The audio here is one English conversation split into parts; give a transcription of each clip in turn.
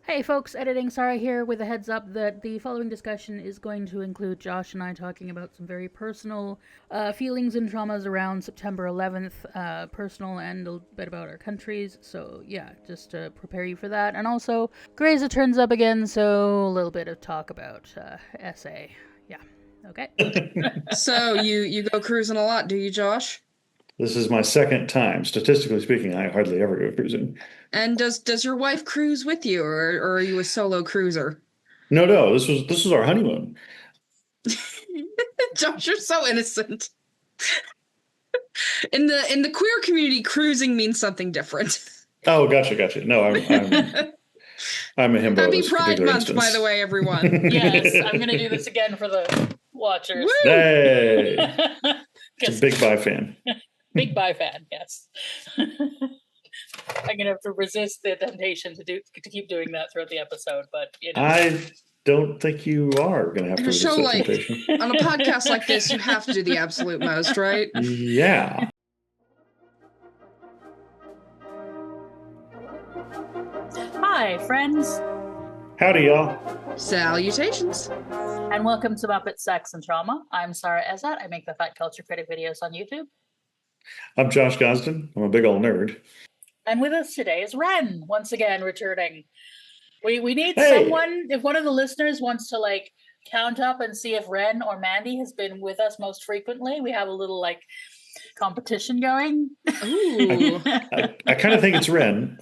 Hey folks, editing Sara here with a heads up that the following discussion is going to include Josh and I talking about some very personal feelings and traumas around September 11th, personal and a bit about our countries. So yeah, just to prepare you for that. And also, Greyza turns up again, so a little bit of talk about SA. Yeah, okay. So you go cruising a lot, do you, Josh? This is my second time. Statistically speaking, I hardly ever go cruising. And does your wife cruise with you, or are you a solo cruiser? No. This was our honeymoon. Josh, you're so innocent. In the queer community, cruising means something different. Oh, gotcha. No, I'm a himbo. Happy this Pride particular Month, instance. by the way, everyone. Yes, I'm going to do this again for the watchers. Woo! Hey, it's a big bye fan. Big bye fan, yes. I'm gonna have to resist the temptation to keep doing that throughout the episode, but you know. I don't think you are going to have to In a resist show that like temptation. on a podcast like this, you have to do the absolute most, right? Yeah. Hi, friends, Howdy, y'all. Salutations. and welcome to Muppet Sex and Trauma. I'm Sara Ezzat. I make the Fat Culture Critic videos on YouTube. I'm Josh Gosdin. I'm a big old nerd. And with us today is Ren, once again returning. We need Hey. someone, if one of the listeners wants to like count up and see if Ren or Mandy has been with us most frequently, we have a little like competition going. Ooh. I kind of think it's Ren.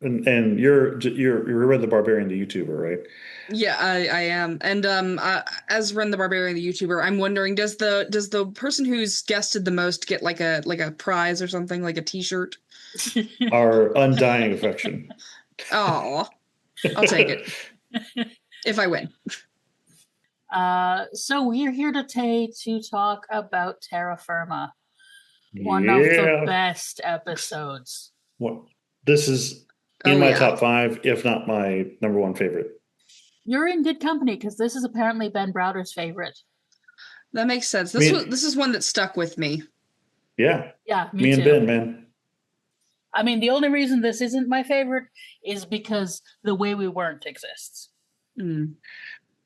And you're Ren the Barbarian, the YouTuber, right? Yeah, I am. And as Ren the Barbarian, the YouTuber, I'm wondering, does the person who's guested the most get like a prize or something, like a t-shirt? Our undying affection. Oh, I'll take it. If I win. So we're here today to talk about Terra Firma. One of the best episodes. Well, this is in my top 5, if not my number 1 favorite. You're in good company because this is apparently Ben Browder's favorite. That makes sense. This is one that stuck with me. Yeah. Yeah, me too. and Ben, man. I mean, the only reason this isn't my favorite is because The Way We Weren't exists. Mm.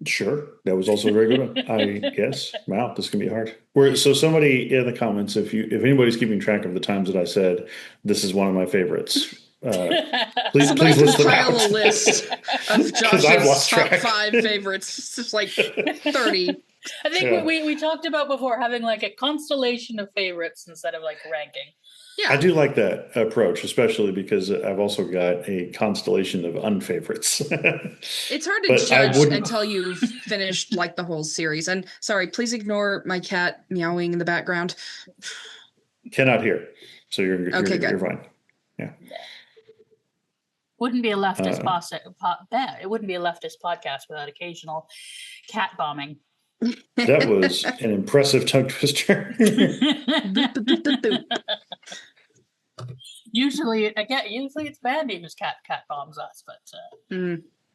Sure. That was also a very good one. I guess. Wow, this can be hard. So somebody in the comments, if anybody's keeping track of the times that I said this is one of my favorites, please list them out. Compile a list of Josh's top 5 favorites. It's just like 30. I think we talked about before having like a constellation of favorites instead of like ranking. Yeah. I do like that approach, especially because I've also got a constellation of unfavorites. It's hard to judge until you've finished like the whole series. And sorry, please ignore my cat meowing in the background. Cannot hear, so you're fine. Yeah. Wouldn't be a leftist it wouldn't be a leftist podcast without occasional cat bombing. That was an impressive tongue twister. Usually it's Mandy who's cat bombs us, but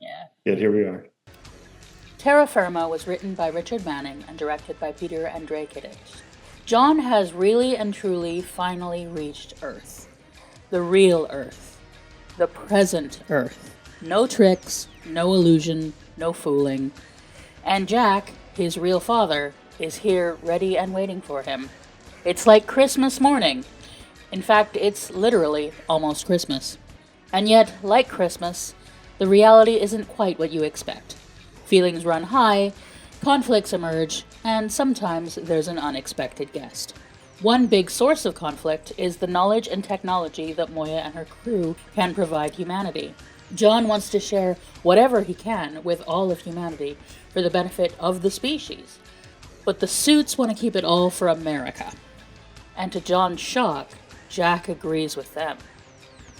yeah. Yet here we are. Terra Firma was written by Richard Manning and directed by Peter Andre Critic. John has really and truly finally reached Earth. The real Earth. The present Earth. No tricks, no illusion, no fooling. And Jack, his real father, is here ready and waiting for him. It's like Christmas morning. In fact, it's literally almost Christmas. And yet, like Christmas, the reality isn't quite what you expect. Feelings run high, conflicts emerge, and sometimes there's an unexpected guest. One big source of conflict is the knowledge and technology that Moya and her crew can provide humanity. John wants to share whatever he can with all of humanity for the benefit of the species. But the suits want to keep it all for America. And to John's shock, Jack agrees with them.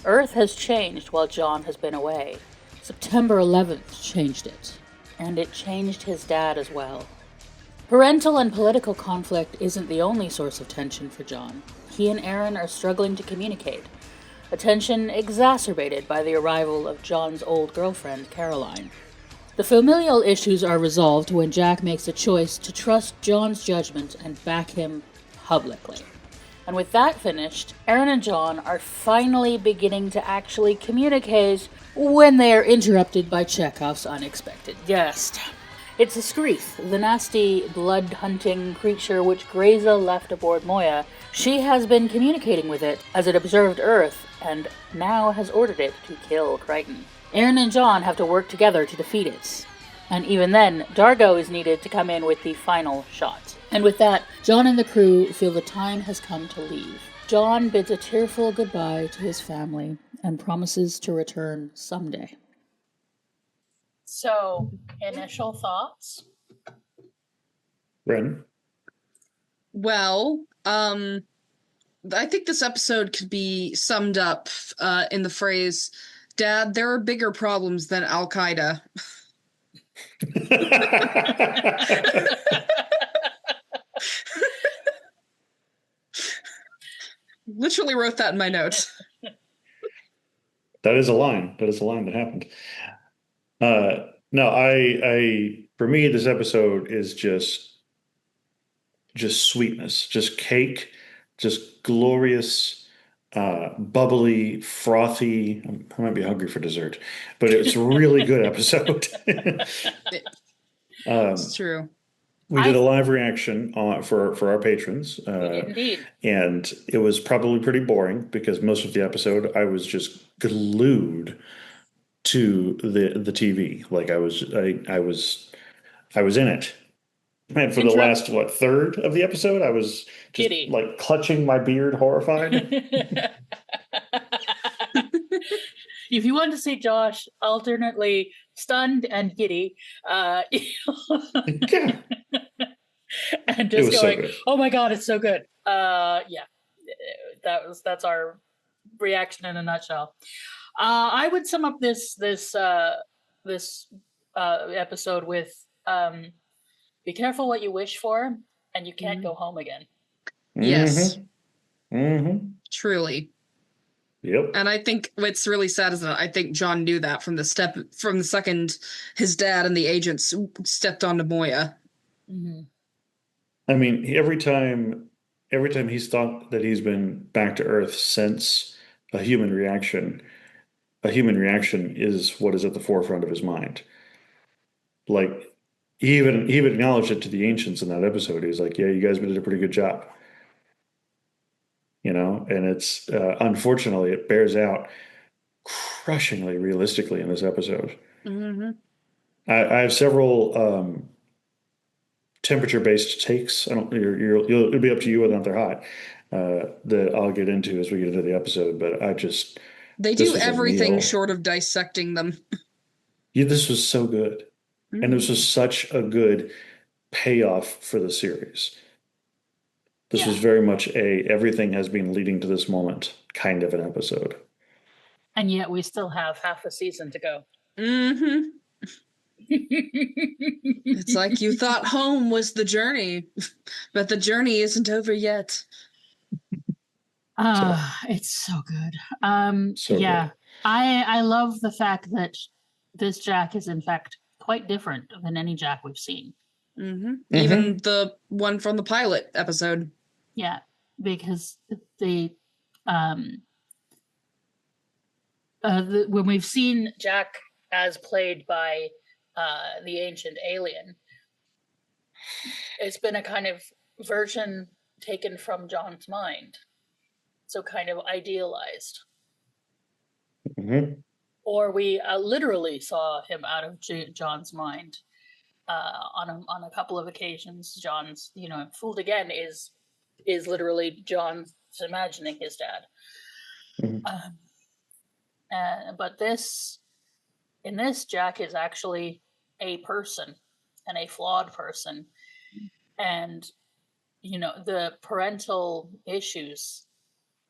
Earth has changed while John has been away. September 11th changed it. And it changed his dad as well. Parental and political conflict isn't the only source of tension for John. He and Aaron are struggling to communicate. A tension exacerbated by the arrival of John's old girlfriend, Caroline. The familial issues are resolved when Jack makes a choice to trust John's judgment and back him publicly. And with that finished, Aaron and John are finally beginning to actually communicate when they are interrupted by Chekhov's unexpected guest. It's a Screeth, the nasty, blood-hunting creature which Greza left aboard Moya. She has been communicating with it as it observed Earth, and now has ordered it to kill Crichton. Aaron and John have to work together to defeat it. And even then, Dargo is needed to come in with the final shot. And with that, John and the crew feel the time has come to leave. John bids a tearful goodbye to his family and promises to return someday. So, initial thoughts? Ren? Well, I think this episode could be summed up in the phrase, Dad, there are bigger problems than Al-Qaeda. Literally wrote that in my notes. That is a line. That is a line that happened. No, I for me, this episode is just sweetness, just cake, just glorious, bubbly, frothy. I might be hungry for dessert, but it's a really good episode. It's true. We did a live reaction for our patrons. Indeed. And it was probably pretty boring because most of the episode I was just glued to the TV. Like I was in it. And for the last third of the episode, I was just Giddy. like clutching my beard, horrified. If you want to see Josh alternately stunned and giddy, Yeah. and It just was so going, good. "Oh my god, it's so good!" Yeah, that's our reaction in a nutshell. I would sum up this episode with be careful what you wish for, and you can't go home again. Yes. Mm-hmm. Truly. Yep. And I think what's really sad is that I think John knew that from the second his dad and the agents stepped onto Moya. Mm-hmm. I mean, every time he's thought that he's been back to Earth since a human reaction is what is at the forefront of his mind. Like he even acknowledged it to the ancients in that episode. He's like, "Yeah, you guys did a pretty good job." You know, and it's unfortunately it bears out crushingly realistically in this episode. Mm-hmm. I have several temperature-based takes. I don't. It'll be up to you whether or not they're hot. That I'll get into as we get into the episode. But they this do was a everything meal. short of dissecting them. Yeah, this was so good, and this was such a good payoff for the series. This was very much everything has been leading to this moment kind of an episode. And yet we still have half a season to go. Mm-hmm. It's like you thought home was the journey, but the journey isn't over yet. It's so good. Good. I love the fact that this Jack is in fact quite different than any Jack we've seen. Mm-hmm. Even the one from the pilot episode. Yeah, because when we've seen Jack as played by the ancient alien, it's been a kind of version taken from John's mind, so kind of idealized. Mm-hmm. Or we literally saw him out of John's mind on a couple of occasions. John's, fooled again is literally John's imagining his dad. Mm-hmm. But in this, Jack is actually a person, and a flawed person. And, the parental issues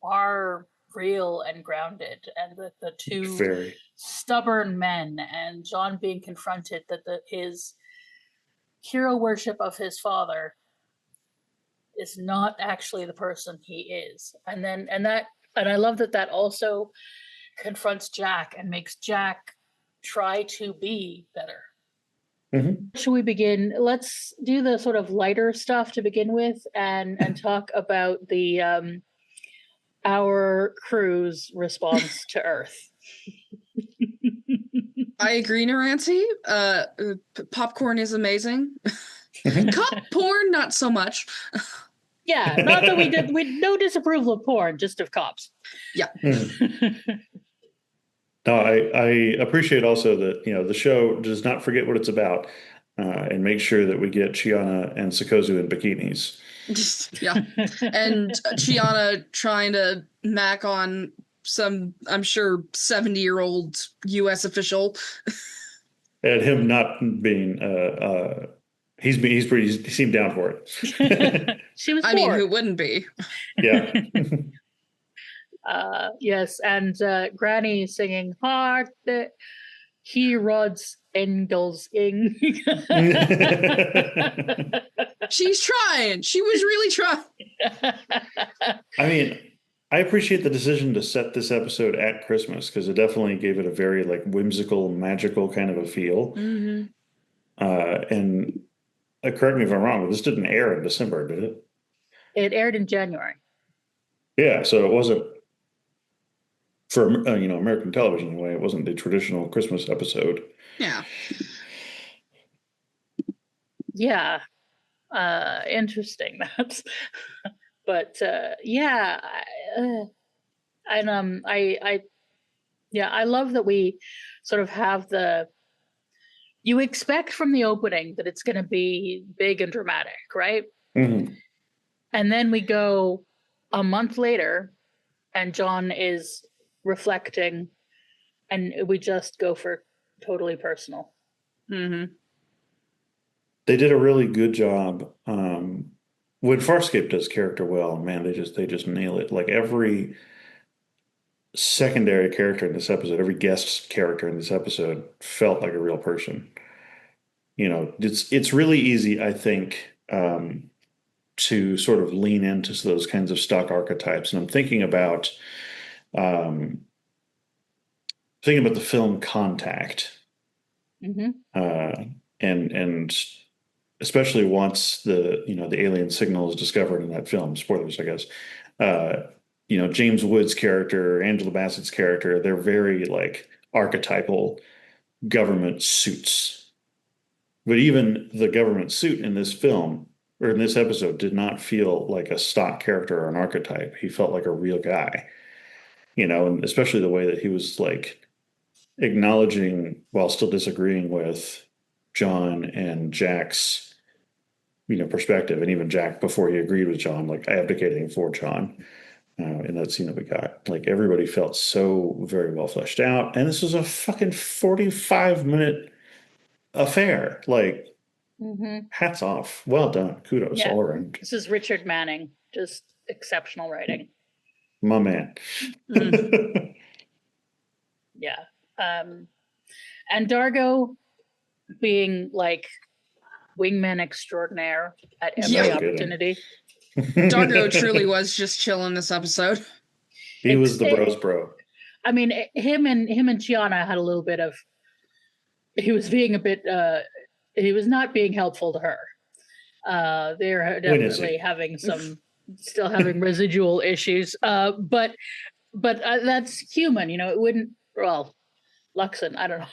are real and grounded. And the two Very stubborn men, and John being confronted that his hero worship of his father is not actually the person he is. And I love that also confronts Jack and makes Jack try to be better. Mm-hmm. Should we begin? Let's do the sort of lighter stuff to begin with, and talk about the our crew's response to Earth. I agree, Naranci. Popcorn is amazing. Cop porn, not so much. Yeah, not that we no disapproval of porn, just of cops. Yeah. No, I appreciate also that, the show does not forget what it's about, and make sure that we get Chiana and Sikozu in bikinis. Yeah. And Chiana trying to mac on some, I'm sure, 70-year-old U.S. official. And him not being, he seemed down for it. She was I mean, who wouldn't be? Yeah. Yes, and Granny singing "Heart He Rods Engels Ing." She's trying. She was really trying. I mean, I appreciate the decision to set this episode at Christmas because it definitely gave it a very like whimsical, magical kind of a feel. Mm-hmm. And correct me if I'm wrong, but this didn't air in December, did it? It aired in January. Yeah, so it wasn't for American television anyway. It wasn't the traditional Christmas episode. Yeah. Yeah. Interesting. That's, but yeah, and I love that we sort of have you expect from the opening that it's going to be big and dramatic, right? Mm-hmm. And then we go a month later, and John is reflecting, and we just go for totally personal. Mm-hmm. They did a really good job. When Farscape does character well, man, they just nail it. Like every secondary character in this episode, every guest character in this episode felt like a real person. It's really easy, I think, to sort of lean into those kinds of stock archetypes. And I'm thinking about the film Contact, and especially once the alien signal is discovered in that film. Spoilers, I guess. James Woods' character, Angela Bassett's character, they're very like archetypal government suits. But even the government suit in this film or in this episode did not feel like a stock character or an archetype. He felt like a real guy, and especially the way that he was like acknowledging while still disagreeing with John and Jack's, perspective, and even Jack before he agreed with John, like abdicating for John. In that scene that we got, like everybody felt so very well fleshed out, and this was a fucking 45-minute affair. Like, hats off, well done, kudos all around. This is Richard Manning, just exceptional writing. My man. Yeah. And Dargo being like wingman extraordinaire at every opportunity. Dargo truly was just chilling this episode. He was the bros bro. I mean, him and Chiana had a little bit of. He was being a bit. He was not being helpful to her. They're definitely having still having residual issues. But that's human, It wouldn't. Well, Luxon, I don't know.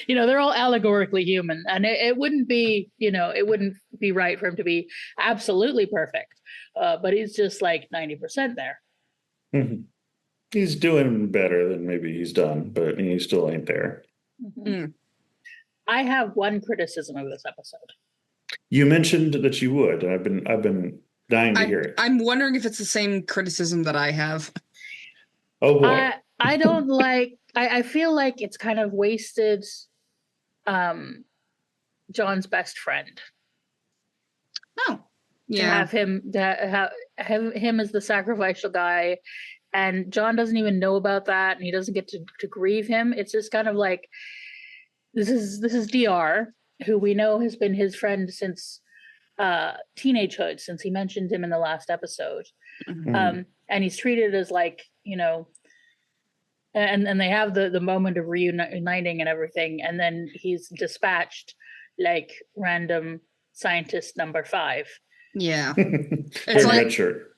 They're all allegorically human, and it wouldn't be, it wouldn't be right for him to be absolutely perfect. But he's just like 90% there. Mm-hmm. He's doing better than maybe he's done, but he still ain't there. Mm-hmm. I have one criticism of this episode. You mentioned that you would, and I've been dying to hear it. I'm wondering if it's the same criticism that I have. Oh boy. I don't like. I feel like it's kind of wasted John's best friend. Oh, yeah. To have him as the sacrificial guy, and John doesn't even know about that, and he doesn't get to grieve him. It's just kind of like this is DR, who we know has been his friend since teenagehood, since he mentioned him in the last episode, and he's treated as like And they have the moment of reuniting and everything, and then he's dispatched like random scientist number 5, Yeah. Wearing It's a like red shirt.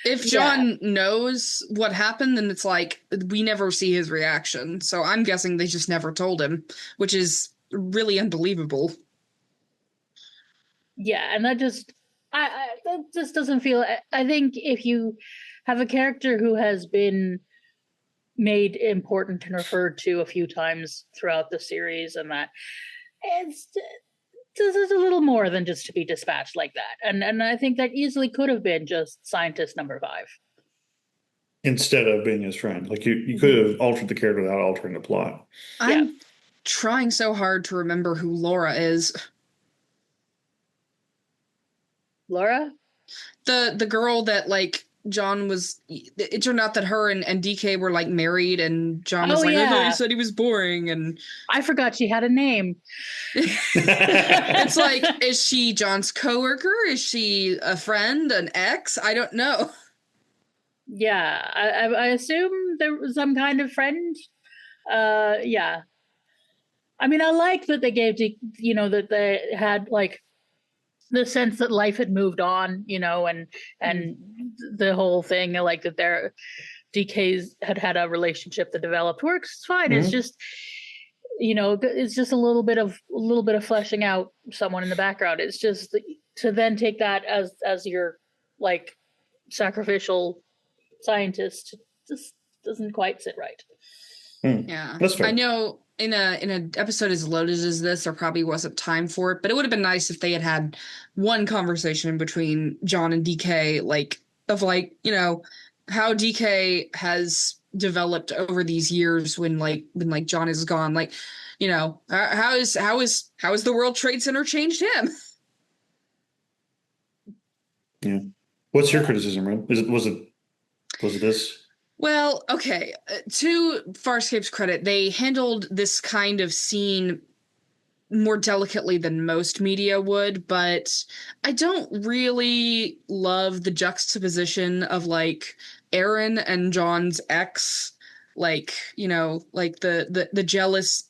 if Yeah. John knows what happened, then it's like we never see his reaction. So I'm guessing they just never told him, which is really unbelievable. Yeah, and that just that just doesn't feel. I think if you have a character who has been made important and referred to a few times throughout the series, and that it's this is a little more than just to be dispatched like that, and I think that easily could have been just scientist number 5. Instead of being his friend. Like you could have altered the character without altering the plot. Yeah. I'm trying so hard to remember who Laura is. Laura? The girl that like John was it turned out that her and DK were like married and John was Oh, like, I thought you yeah. said he was boring and I forgot she had a name. it's like, is she John's coworker? Is she a friend, an ex? I don't know. Yeah, I assume there was some kind of friend. Yeah. I mean, I like that they gave, that they had like the sense that life had moved on, and the whole thing, like that their DKs had a relationship that developed works. It's fine. It's Mhm. just, it's just a little bit of fleshing out someone in the background. It's just to then take that as your like sacrificial scientist just doesn't quite sit right. Yeah. That's fair. I know in an episode as loaded as this, there probably wasn't time for it, but it would have been nice if they had one conversation between John and DK, like of like, how DK has developed over these years when John is gone. Like, how is the World Trade Center changed him? Yeah. What's your criticism, Ren? Was it this? Well, okay. To Farscape's credit, they handled this kind of scene more delicately than most media would, but I don't really love the juxtaposition of like Aaron and John's ex, like, like the jealous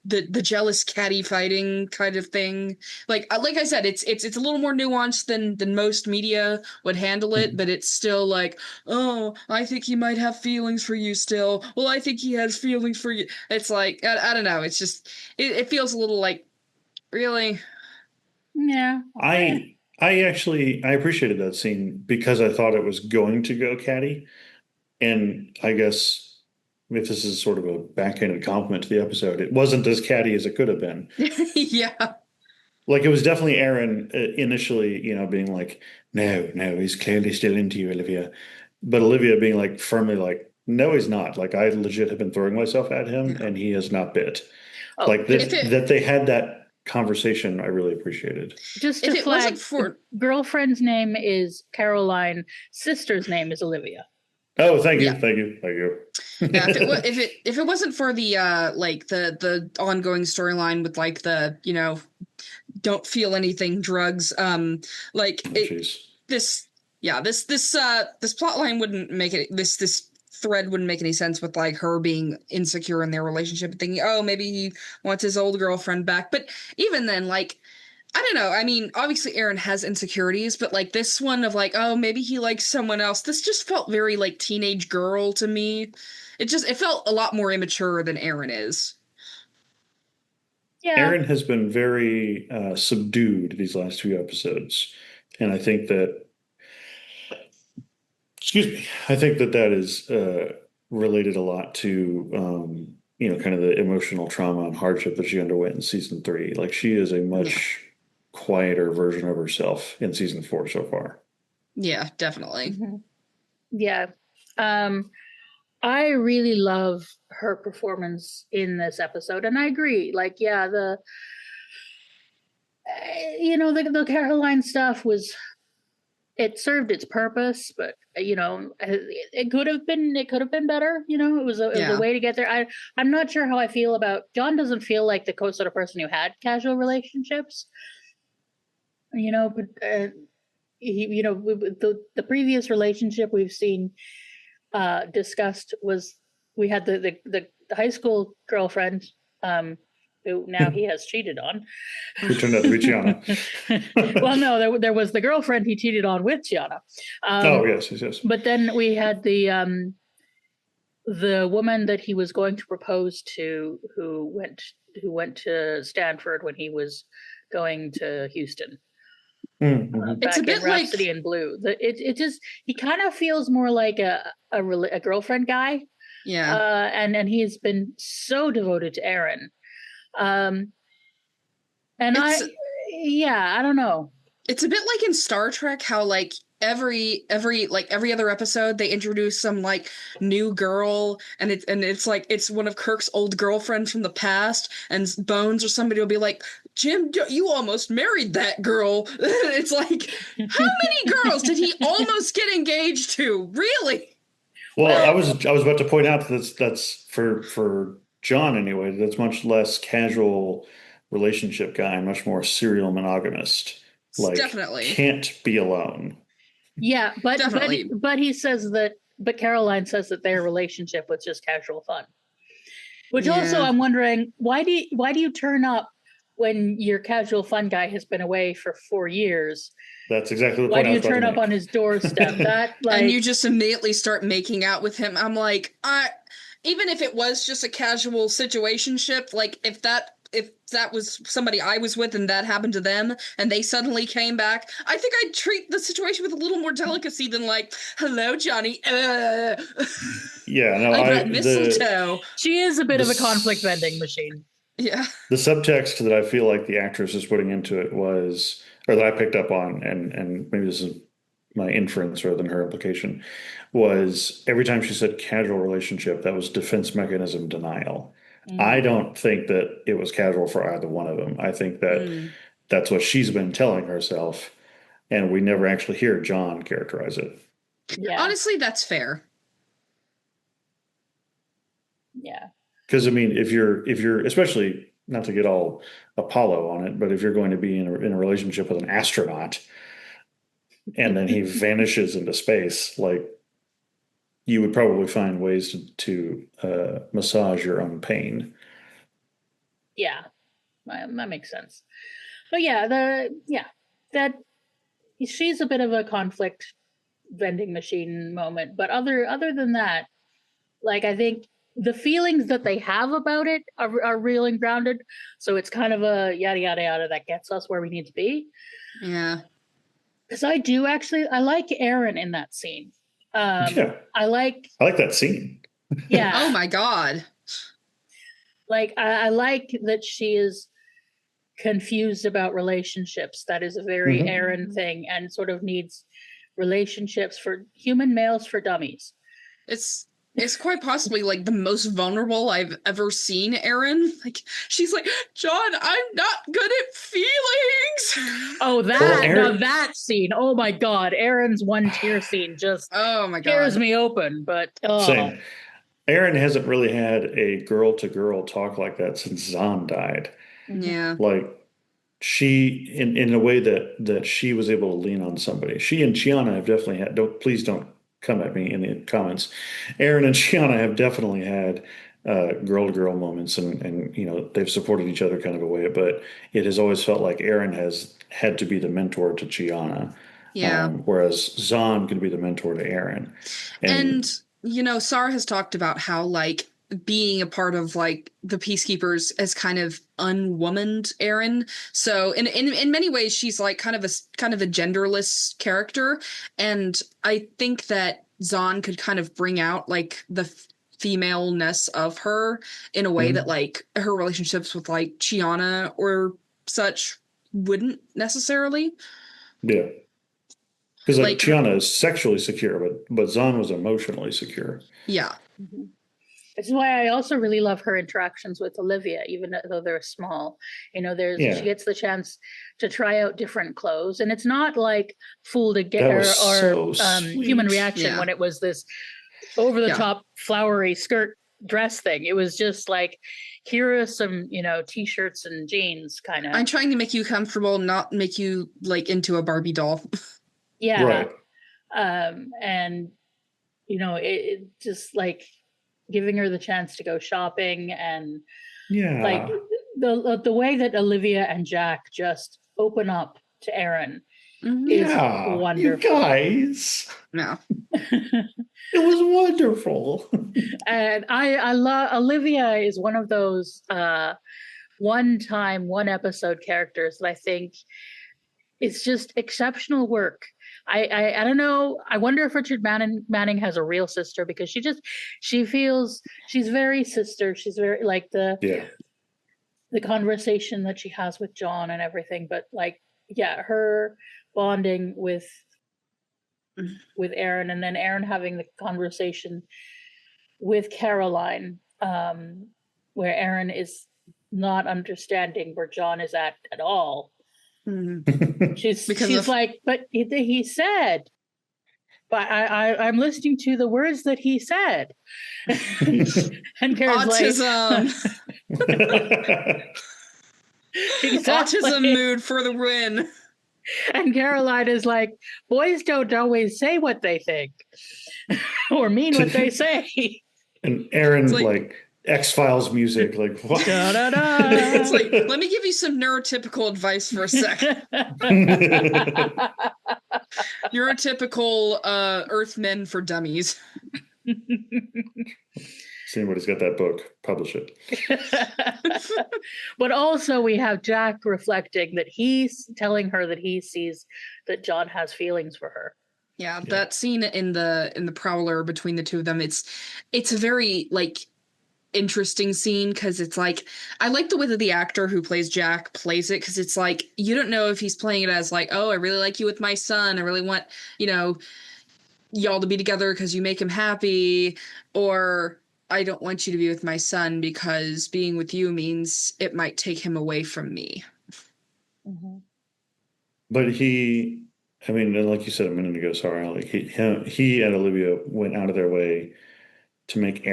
the jealous catty fighting kind of thing. Like I said, it's a little more nuanced than most media would handle it, but it's still like, oh, I think he might have feelings for you still. Well, I think he has feelings for you. It's like I don't know. It's just it feels a little like really. Yeah. I actually I appreciated that scene because I thought it was going to go catty. And I guess if this is sort of a backhanded compliment to the episode, it wasn't as catty as it could have been. Yeah. Like it was definitely Aaron initially, being like, no, no, he's clearly still into you, Olivia. But Olivia being like firmly like, no, he's not. Like I legit have been throwing myself at him Yeah. and he has not bit. Oh, Like that they had that conversation, I really appreciated. just If to it flag, wasn't for girlfriend's name is Caroline, sister's name is Olivia. Oh, thank you, Yeah. thank you, thank you. yeah, if it wasn't for the like the ongoing storyline with like the don't feel anything drugs like Oh, it jeez. this plot line wouldn't make it this thread wouldn't make any sense with like her being insecure in their relationship and thinking, oh, maybe he wants his old girlfriend back. But even then, like, I don't know. I mean, obviously Aaron has insecurities, but like this one of like, oh, maybe he likes someone else. This just felt very like teenage girl to me. It felt a lot more immature than Aaron is. Yeah. Aaron has been very subdued these last 2 episodes. And I think that, excuse me, I think that that is related a lot to, kind of the emotional trauma and hardship that she underwent in season 3. Like she is a much quieter version of herself in season 4 so far. Yeah, definitely. Mm-hmm. Yeah. I really love her performance in this episode, and I agree. Like, yeah, the Caroline stuff it served its purpose, but it could have been better. It was a way to get there. I'm not sure how I feel about John. Doesn't feel like the sort of person who had casual relationships. But the previous relationship we've seen discussed was we had the high school girlfriend who now he has cheated on. Who turned out to be Chiana. Well, no, there was the girlfriend he cheated on with Chiana. Oh, yes. But then we had the woman that he was going to propose to, who went to Stanford when he was going to Houston. Mm-hmm. It's Back a bit in Rhapsody like in Blue. It just, he kind of feels more like a girlfriend guy. yeah. And he's been so devoted to Aaron. And It's I don't know. it's a bit like in Star Trek how like every other episode they introduce some like new girl and it's like it's one of Kirk's old girlfriends from the past, and Bones or somebody will be like, Jim, you almost married that girl. It's like, how many girls did he almost get engaged to? Really? Well, I was about to point out that that's for John anyway. That's much less casual relationship guy, and much more serial monogamist. Like, Definitely. can't be alone. Yeah, but Definitely. but he says that. But Caroline says that their relationship was just casual fun. Which also, Yeah. I'm wondering, why do you turn up when your casual fun guy has been away for 4 years? That's exactly the Why point do I you was about to turn up make. on his doorstep? That And like you just immediately start making out with him. I'm like, even if it was just a casual situationship, like if that was somebody I was with and that happened to them and they suddenly came back, I think I'd treat the situation with a little more delicacy than like, hello, Johnny. Yeah, no, I got mistletoe. she is a bit of a This- conflict vending machine. Yeah. the subtext that I feel like the actress is putting into it was, or that I picked up on, and maybe this is my inference rather than her implication, was every time she said casual relationship, that was defense mechanism denial. I don't think that it was casual for either one of them. I think that that's what she's been telling herself, and we never actually hear John characterize it. Yeah. Honestly, that's fair. Yeah. Because I mean, if you're especially, not to get all Apollo on it, but if you're going to be in a relationship with an astronaut and then he vanishes into space, like, you would probably find ways to massage your own pain. Yeah. That makes sense. But yeah, that she's a bit of a conflict vending machine moment. But other than that, like, I think the feelings that they have about it are real and grounded. So it's kind of a yada yada yada that gets us where we need to be. Yeah. Because I like Aaron in that scene. Yeah, I like that scene. Yeah. Oh my God. Like I like that she is confused about relationships. That is a very Aaron thing, and sort of needs relationships for human males for dummies. It's quite possibly like the most vulnerable I've ever seen Aaron. Like, she's like, John, I'm not good at feelings. Oh, that scene. Oh my God. Aaron's one tear scene just Oh my God. tears me open, but Same. Aaron hasn't really had a girl to girl talk like that since Zahn died. Yeah. Like, she, in a way that she was able to lean on somebody. She and Chiana have definitely had, please don't come at me in the comments. Aaron and Chiana have definitely had girl to girl moments, and they've supported each other kind of a way, but it has always felt like Aaron has had to be the mentor to Chiana. Yeah. Whereas Zahn can be the mentor to Aaron. And Sara has talked about how like being a part of like the Peacekeepers has kind of unwomaned Aaron. So in many ways, she's like kind of a genderless character, and I think that Zahn could kind of bring out like the femaleness of her in a way that like her relationships with like Chiana or such wouldn't necessarily. Yeah. Because like Like Chiana is sexually secure, but Zahn was emotionally secure. Yeah. This is why I also really love her interactions with Olivia, even though they're small. She gets the chance to try out different clothes, and it's not like Fool to Get That was or so Human sweet. Reaction when it was this over the top flowery skirt dress thing. It was just like, here are some t-shirts and jeans kind of. I'm trying to make you comfortable, not make you like into a Barbie doll. Yeah. Right. And it just like giving her the chance to go shopping, and Yeah. like the way that Olivia and Jack just open up to Aaron is wonderful. You guys. No. It was wonderful. And I love Olivia is one of those one episode characters that I think is just exceptional work. I don't know. I wonder if Richard Manning has a real sister, because she feels she's very sister. She's very like the conversation that she has with John and everything. But like, yeah, her bonding with Aaron, and then Aaron having the conversation with Caroline, where Aaron is not understanding where John is at all. Mm-hmm. She's like, but he said, but I'm listening to the words that he said. And Karen's autism. Like, exactly. Autism mood for the win. And Caroline is like, boys don't always say what they think or mean what they say. And Aaron, like X-Files music, like what? It's like, let me give you some neurotypical advice for a second. Neurotypical Earthmen for dummies. See anybody's got that book, publish it. But also we have Jack reflecting that he's telling her that he sees that John has feelings for her. Yeah, that scene in the Prowler between the two of them, it's a very like interesting scene, because it's like, I like the way that the actor who plays Jack plays it, because it's like, you don't know if he's playing it as like, oh, I really like you with my son, I really want, y'all to be together because you make him happy, or I don't want you to be with my son because being with you means it might take him away from me. Mm-hmm. But like you said a minute ago, Sara, like he and Olivia went out of their way to make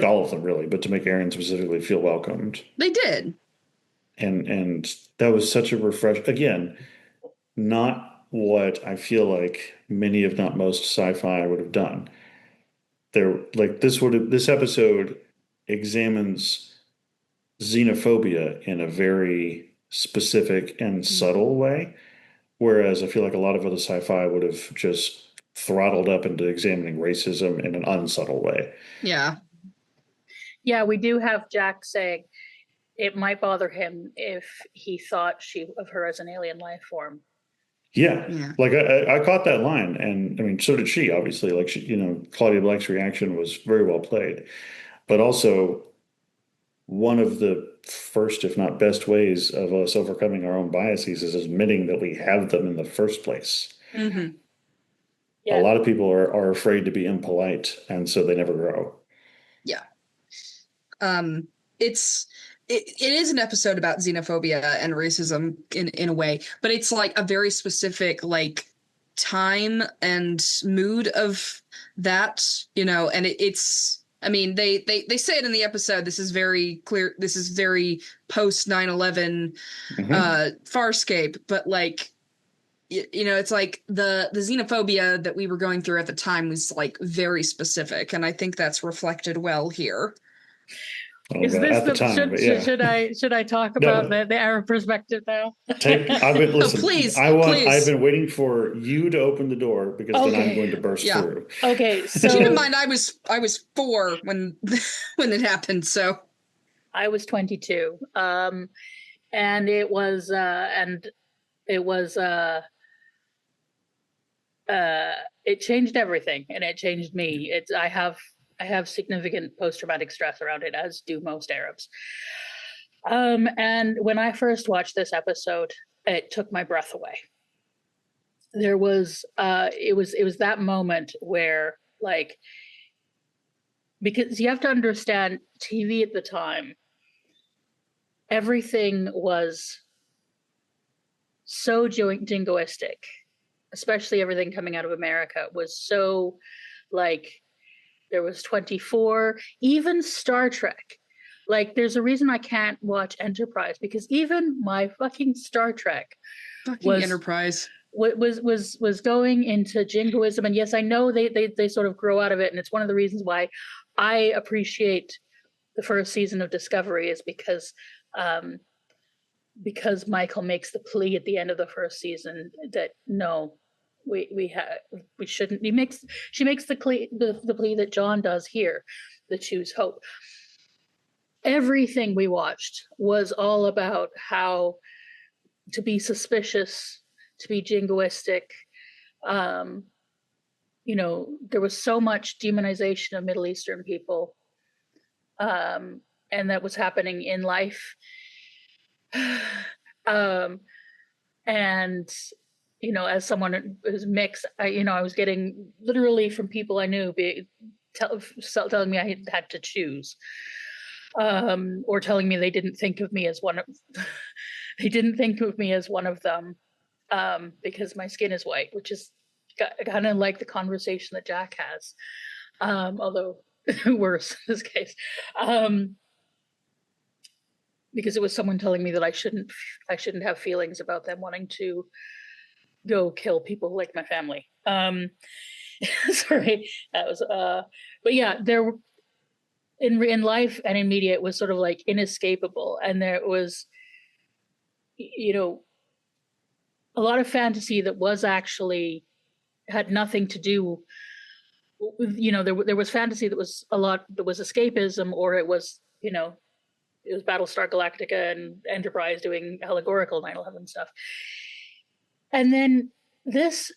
all of them really, but to make Aaron specifically feel welcomed. They did. And that was such a refresh. Again, not what I feel like many, if not most, sci-fi would have done. This episode examines xenophobia in a very specific and subtle way, whereas I feel like a lot of other sci-fi would have just throttled up into examining racism in an unsubtle way. Yeah, we do have Jack saying it might bother him if he thought of her as an alien life form. Yeah. Like I caught that line, and I mean, so did she, obviously. Like Claudia Black's reaction was very well played, but also one of the first, if not best, ways of us overcoming our own biases is admitting that we have them in the first place. Mm-hmm. Yeah. A lot of people are afraid to be impolite, and so they never grow. Yeah. It is an episode about xenophobia and racism in a way, but it's like a very specific like time and mood of that, and it's, I mean, they say it in the episode. This is very clear. This is very post 9/11 Farscape, but like, it's like the xenophobia that we were going through at the time was like very specific, and I think that's reflected well here. Is this should I talk about the Arab perspective now? Please. I've been waiting for you to open the door, because then I'm going to burst through. Okay, so keep in mind I was 4 when it happened, so I was 22. And it was it changed everything, and it changed me. I have significant post-traumatic stress around it, as do most Arabs. And when I first watched this episode, it took my breath away. There was, it was that moment where, like, because you have to understand, TV at the time, everything was so jingoistic, especially everything coming out of America was so, like, there was 24, even Star Trek. Like, there's a reason I can't watch Enterprise, because even my fucking Star Trek Enterprise was going into jingoism. And yes, I know they sort of grow out of it, and it's one of the reasons why I appreciate the first season of Discovery is because Michael makes the plea at the end of the first season that no, we shouldn't. She makes the plea that John does here, the choose hope. Everything we watched was all about how to be suspicious, to be jingoistic. You know, there was so much demonization of Middle Eastern people, and that was happening in life. And you know, as someone who's mixed, I was getting literally from people I knew telling me I had to choose, or telling me they didn't think of me as one of they didn't think of me as one of them, because my skin is white, which is kind of like the conversation that Jack has, although worse in this case, because it was someone telling me that I shouldn't have feelings about them wanting to go kill people like my family. Sorry, that was but yeah, there in life and in media, it was sort of like inescapable, and there was, you know, a lot of fantasy that was actually had nothing to do. You know, there was fantasy that was escapism, or it was, you know, it was Battlestar Galactica and Enterprise doing allegorical 9/11 stuff. And then this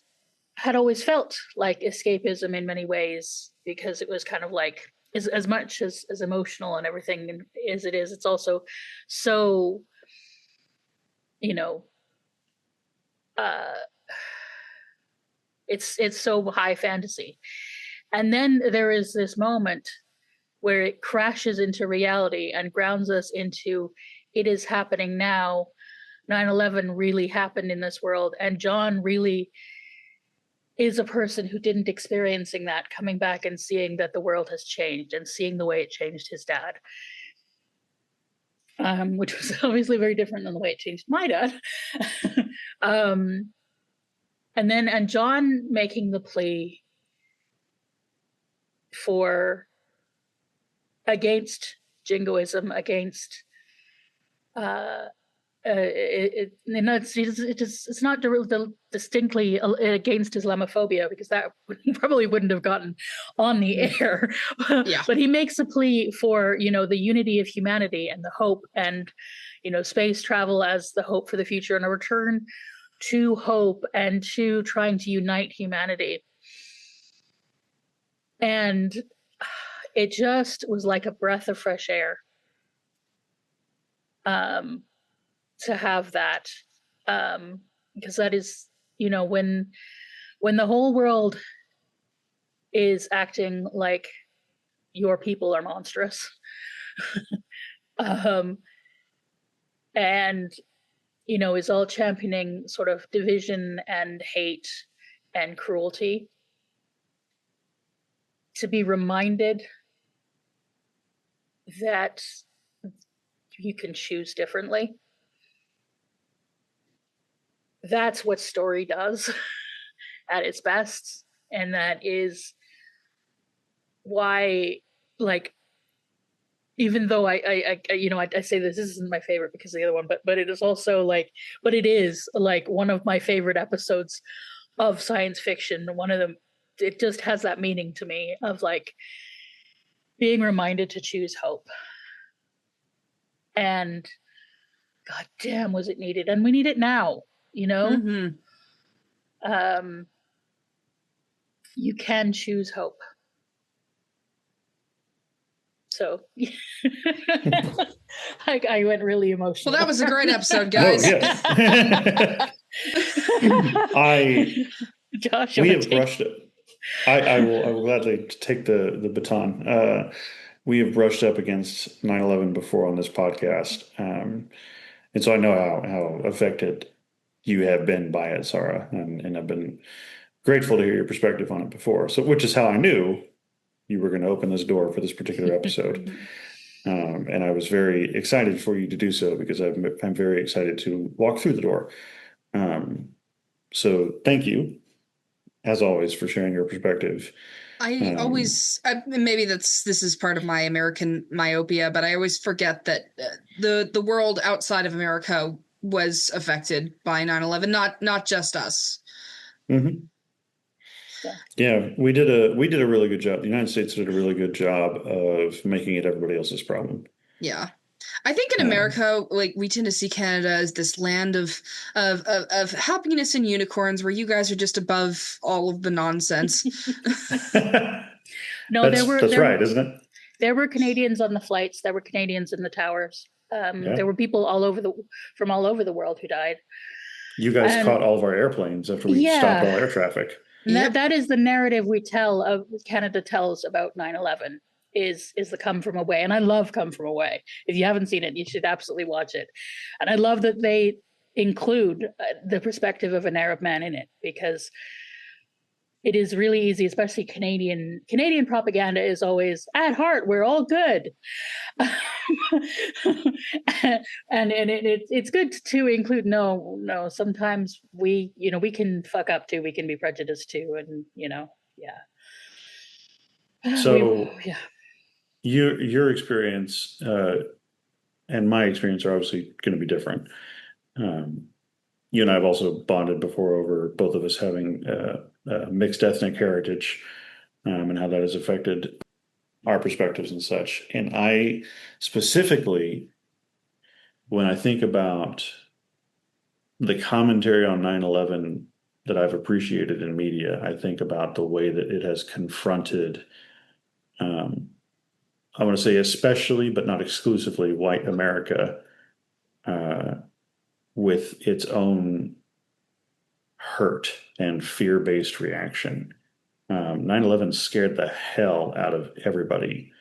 had always felt like escapism in many ways, because it was kind of like, as much as emotional and everything as it is, it's also so, you know, it's so high fantasy. And then there is this moment where it crashes into reality and grounds us into, it is happening now. 9/11 really happened in this world, and John really is a person who didn't experiencing that, coming back and seeing that the world has changed and seeing the way it changed his dad, which was obviously very different than the way it changed my dad. And John making the plea against jingoism, against it's not distinctly against Islamophobia, because that probably wouldn't have gotten on the air. Yeah. But he makes a plea for, you know, the unity of humanity and the hope, and, you know, space travel as the hope for the future, and a return to hope and to trying to unite humanity. And it just was like a breath of fresh air. To have that, because that is, you know, when the whole world is acting like your people are monstrous, and, you know, is all championing sort of division and hate and cruelty, to be reminded that you can choose differently. That's what story does at its best. And that is why, like, even though I you know, I say this isn't my favorite because of the other one, but it is also like, but it is like one of my favorite episodes of science fiction. One of them, it just has that meaning to me of like being reminded to choose hope. And god damn, was it needed, and we need it now, you know. Mm-hmm. You can choose hope. So I went really emotional. Well, that was a great episode, guys. Oh, yes. Josh, we have brushed it. I will gladly take the baton. We have brushed up against 9/11 before on this podcast, and so I know how affected you have been by it, Sara, and I've been grateful to hear your perspective on it before. So, which is how I knew you were going to open this door for this particular episode. And I was very excited for you to do so, because I'm very excited to walk through the door. So thank you, as always, for sharing your perspective. I always maybe this is part of my American myopia, but I always forget that the world outside of America was affected by 9/11, not just us. Mm-hmm. Yeah, we did a really good job. The United States did a really good job of making it everybody else's problem. Yeah. I think in America, like we tend to see Canada as this land of happiness and unicorns, where you guys are just above all of the nonsense. No, that's right, isn't it? There were Canadians on the flights. There were Canadians in the towers. There were people from all over the world who died. You guys caught all of our airplanes after we stopped all air traffic. And that is the narrative Canada tells about 9/11 is the Come From Away. And I love Come From Away. If you haven't seen it, you should absolutely watch it. And I love that they include the perspective of an Arab man in it, because it is really easy, especially Canadian propaganda is always, at heart, we're all good. and it's good to include, no, sometimes we can fuck up too, we can be prejudiced too, and So your experience and my experience are obviously going to be different. You and I have also bonded before over both of us having mixed ethnic heritage, and how that has affected our perspectives and such. And I specifically, when I think about the commentary on 9/11 that I've appreciated in media, I think about the way that it has confronted, I want to say especially, but not exclusively, white America with its own hurt and fear-based reaction. 9/11 scared the hell out of everybody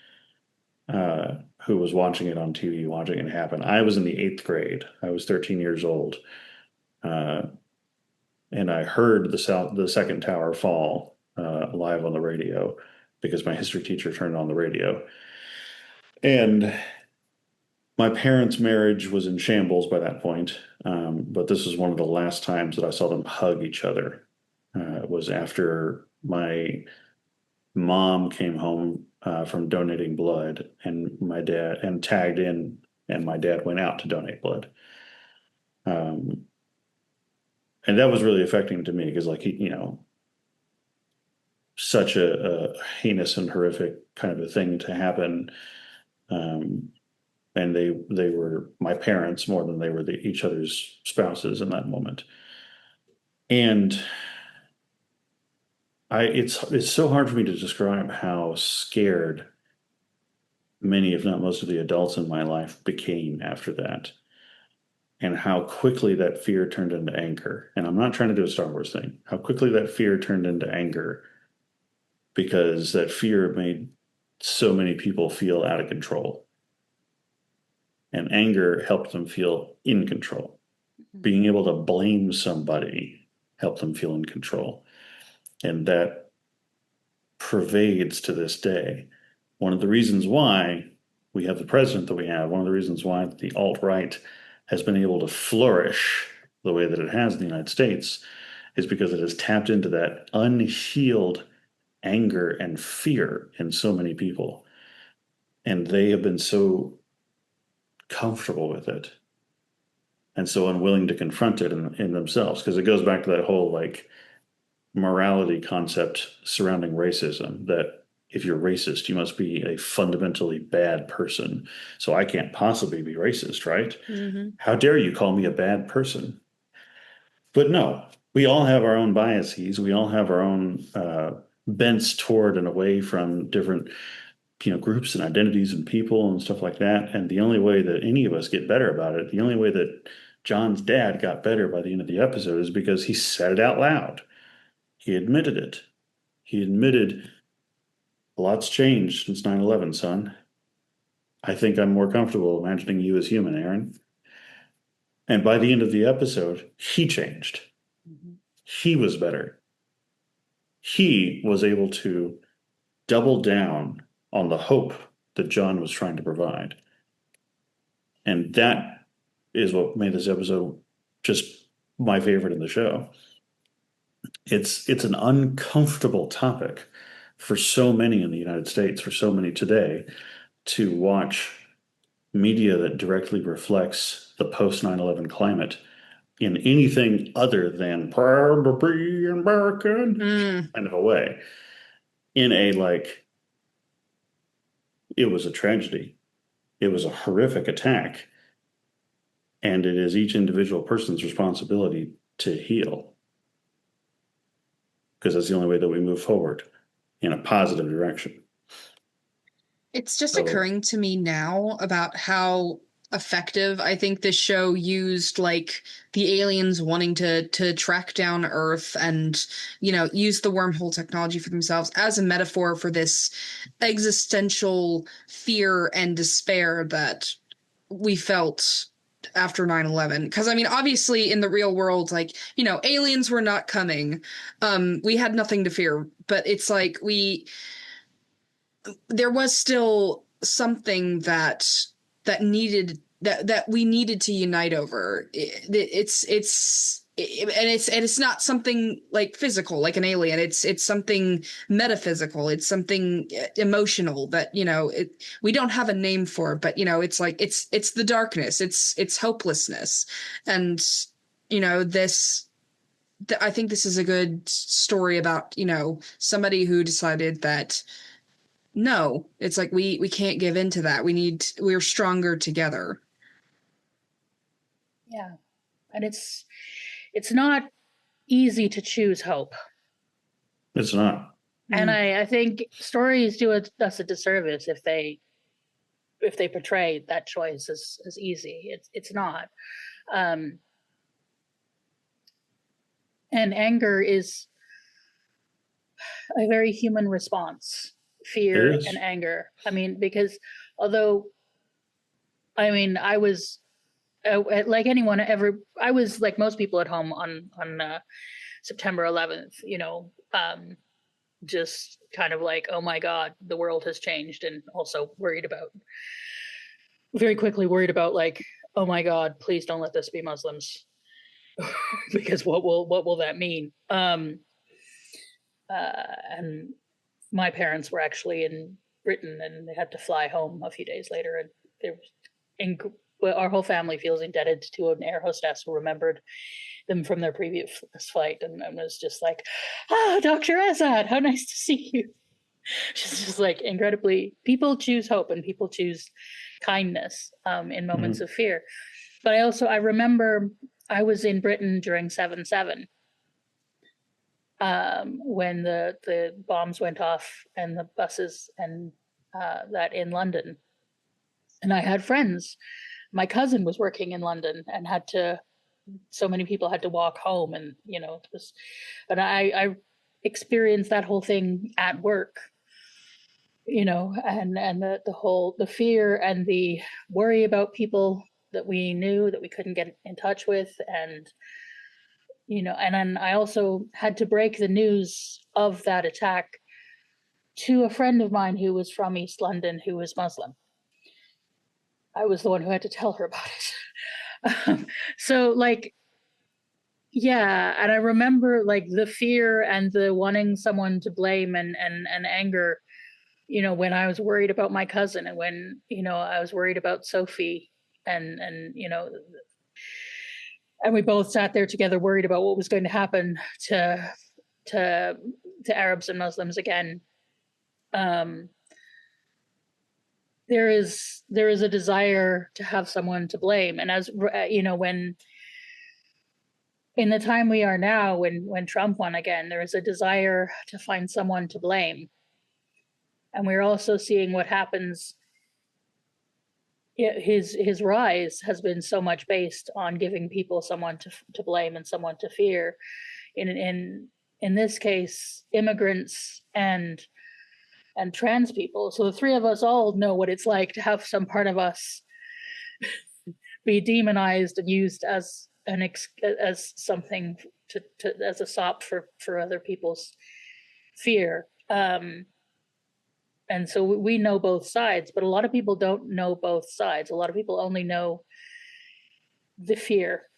who was watching it on TV, watching it happen. I was in the 8th grade. I was 13 years old. And I heard the second tower fall live on the radio because my history teacher turned on the radio. And my parents' marriage was in shambles by that point, but this was one of the last times that I saw them hug each other. It was after my mom came home from donating blood, and my dad tagged in, and my dad went out to donate blood. And that was really affecting to me because, like, such a heinous and horrific kind of a thing to happen. And they were my parents more than they were each other's spouses in that moment. And it's so hard for me to describe how scared many, if not most of the adults in my life became after that, and how quickly that fear turned into anger. And I'm not trying to do a Star Wars thing. How quickly that fear turned into anger, because that fear made so many people feel out of control. And anger helped them feel in control. Mm-hmm. Being able to blame somebody helped them feel in control. And that pervades to this day. One of the reasons why we have the president that we have, one of the reasons why the alt-right has been able to flourish the way that it has in the United States, is because it has tapped into that unhealed anger and fear in so many people. And they have been so comfortable with it and so unwilling to confront it in themselves, because it goes back to that whole like morality concept surrounding racism, that if you're racist, you must be a fundamentally bad person. So I can't possibly be racist, right? Mm-hmm. How dare you call me a bad person? But no, we all have our own biases. We all have our own bents toward and away from different groups and identities and people and stuff like that. And the only way that any of us get better about it, the only way that John's dad got better by the end of the episode, is because he said it out loud. He admitted it. He admitted, a lot's changed since 9/11, son. I think I'm more comfortable imagining you as human, Aaron. And by the end of the episode, he changed. Mm-hmm. He was better. He was able to double down on the hope that John was trying to provide. And that is what made this episode just my favorite in the show. It's an uncomfortable topic, for so many in the United States, for so many today, to watch media that directly reflects the post 9/11 climate in anything other than probably American kind of a way. In a like, it was a tragedy. It was a horrific attack. And it is each individual person's responsibility to heal. Because that's the only way that we move forward in a positive direction. It's just So, occurring to me now about how effective I think this show used like the aliens wanting to track down Earth and, you know, use the wormhole technology for themselves as a metaphor for this existential fear and despair that we felt after 9/11. Because I mean, obviously in the real world, like, you know, aliens were not coming. We had nothing to fear, but it's like there was still something that needed that we needed to unite over. It's not something like physical, like an alien. It's something metaphysical. It's something emotional that, you know, we don't have a name for, but, you know, it's like it's the darkness. It's hopelessness, and, you know, I think this is a good story about, you know, somebody who decided that no, it's like we can't give in to that. We're stronger together. Yeah. And it's not easy to choose hope. it's not. And I think stories do us a disservice if they portray that choice as easy. It's not. And anger is a very human response. It Fear and is. anger. I mean, because although, I mean, I was like anyone ever, I was like most people at home on September 11th. You know, just kind of like, oh my God, the world has changed, and also very quickly worried about like, oh my God, please don't let this be Muslims, because what will that mean? And my parents were actually in Britain, and they had to fly home a few days later, and they our whole family feels indebted to an air hostess who remembered them from their previous flight, and was just like, Dr. Ezzat, how nice to see you. She's just like, incredibly, people choose hope and people choose kindness in moments of fear. But I remember I was in Britain during 7/7 when the bombs went off and the buses and that in London. And I had friends. My cousin was working in London and so many people had to walk home, and, you know, it was, but I experienced that whole thing at work, you know, and the fear and the worry about people that we knew that we couldn't get in touch with. And, you know, and then I also had to break the news of that attack to a friend of mine who was from East London, who was Muslim. I was the one who had to tell her about it. So like, yeah, and I remember like the fear and the wanting someone to blame and anger, you know, when I was worried about my cousin, and when, you know, I was worried about Sophie, and you know, and we both sat there together worried about what was going to happen to Arabs and Muslims again. There is a desire to have someone to blame, and as you know, when in the time we are now, when Trump won again, there is a desire to find someone to blame. And we're also seeing what happens. His rise has been so much based on giving people someone to blame and someone to fear. In this case, immigrants and trans people. So the three of us all know what it's like to have some part of us be demonized and used as as something as a sop for other people's fear. And so we know both sides, but a lot of people don't know both sides. A lot of people only know the fear.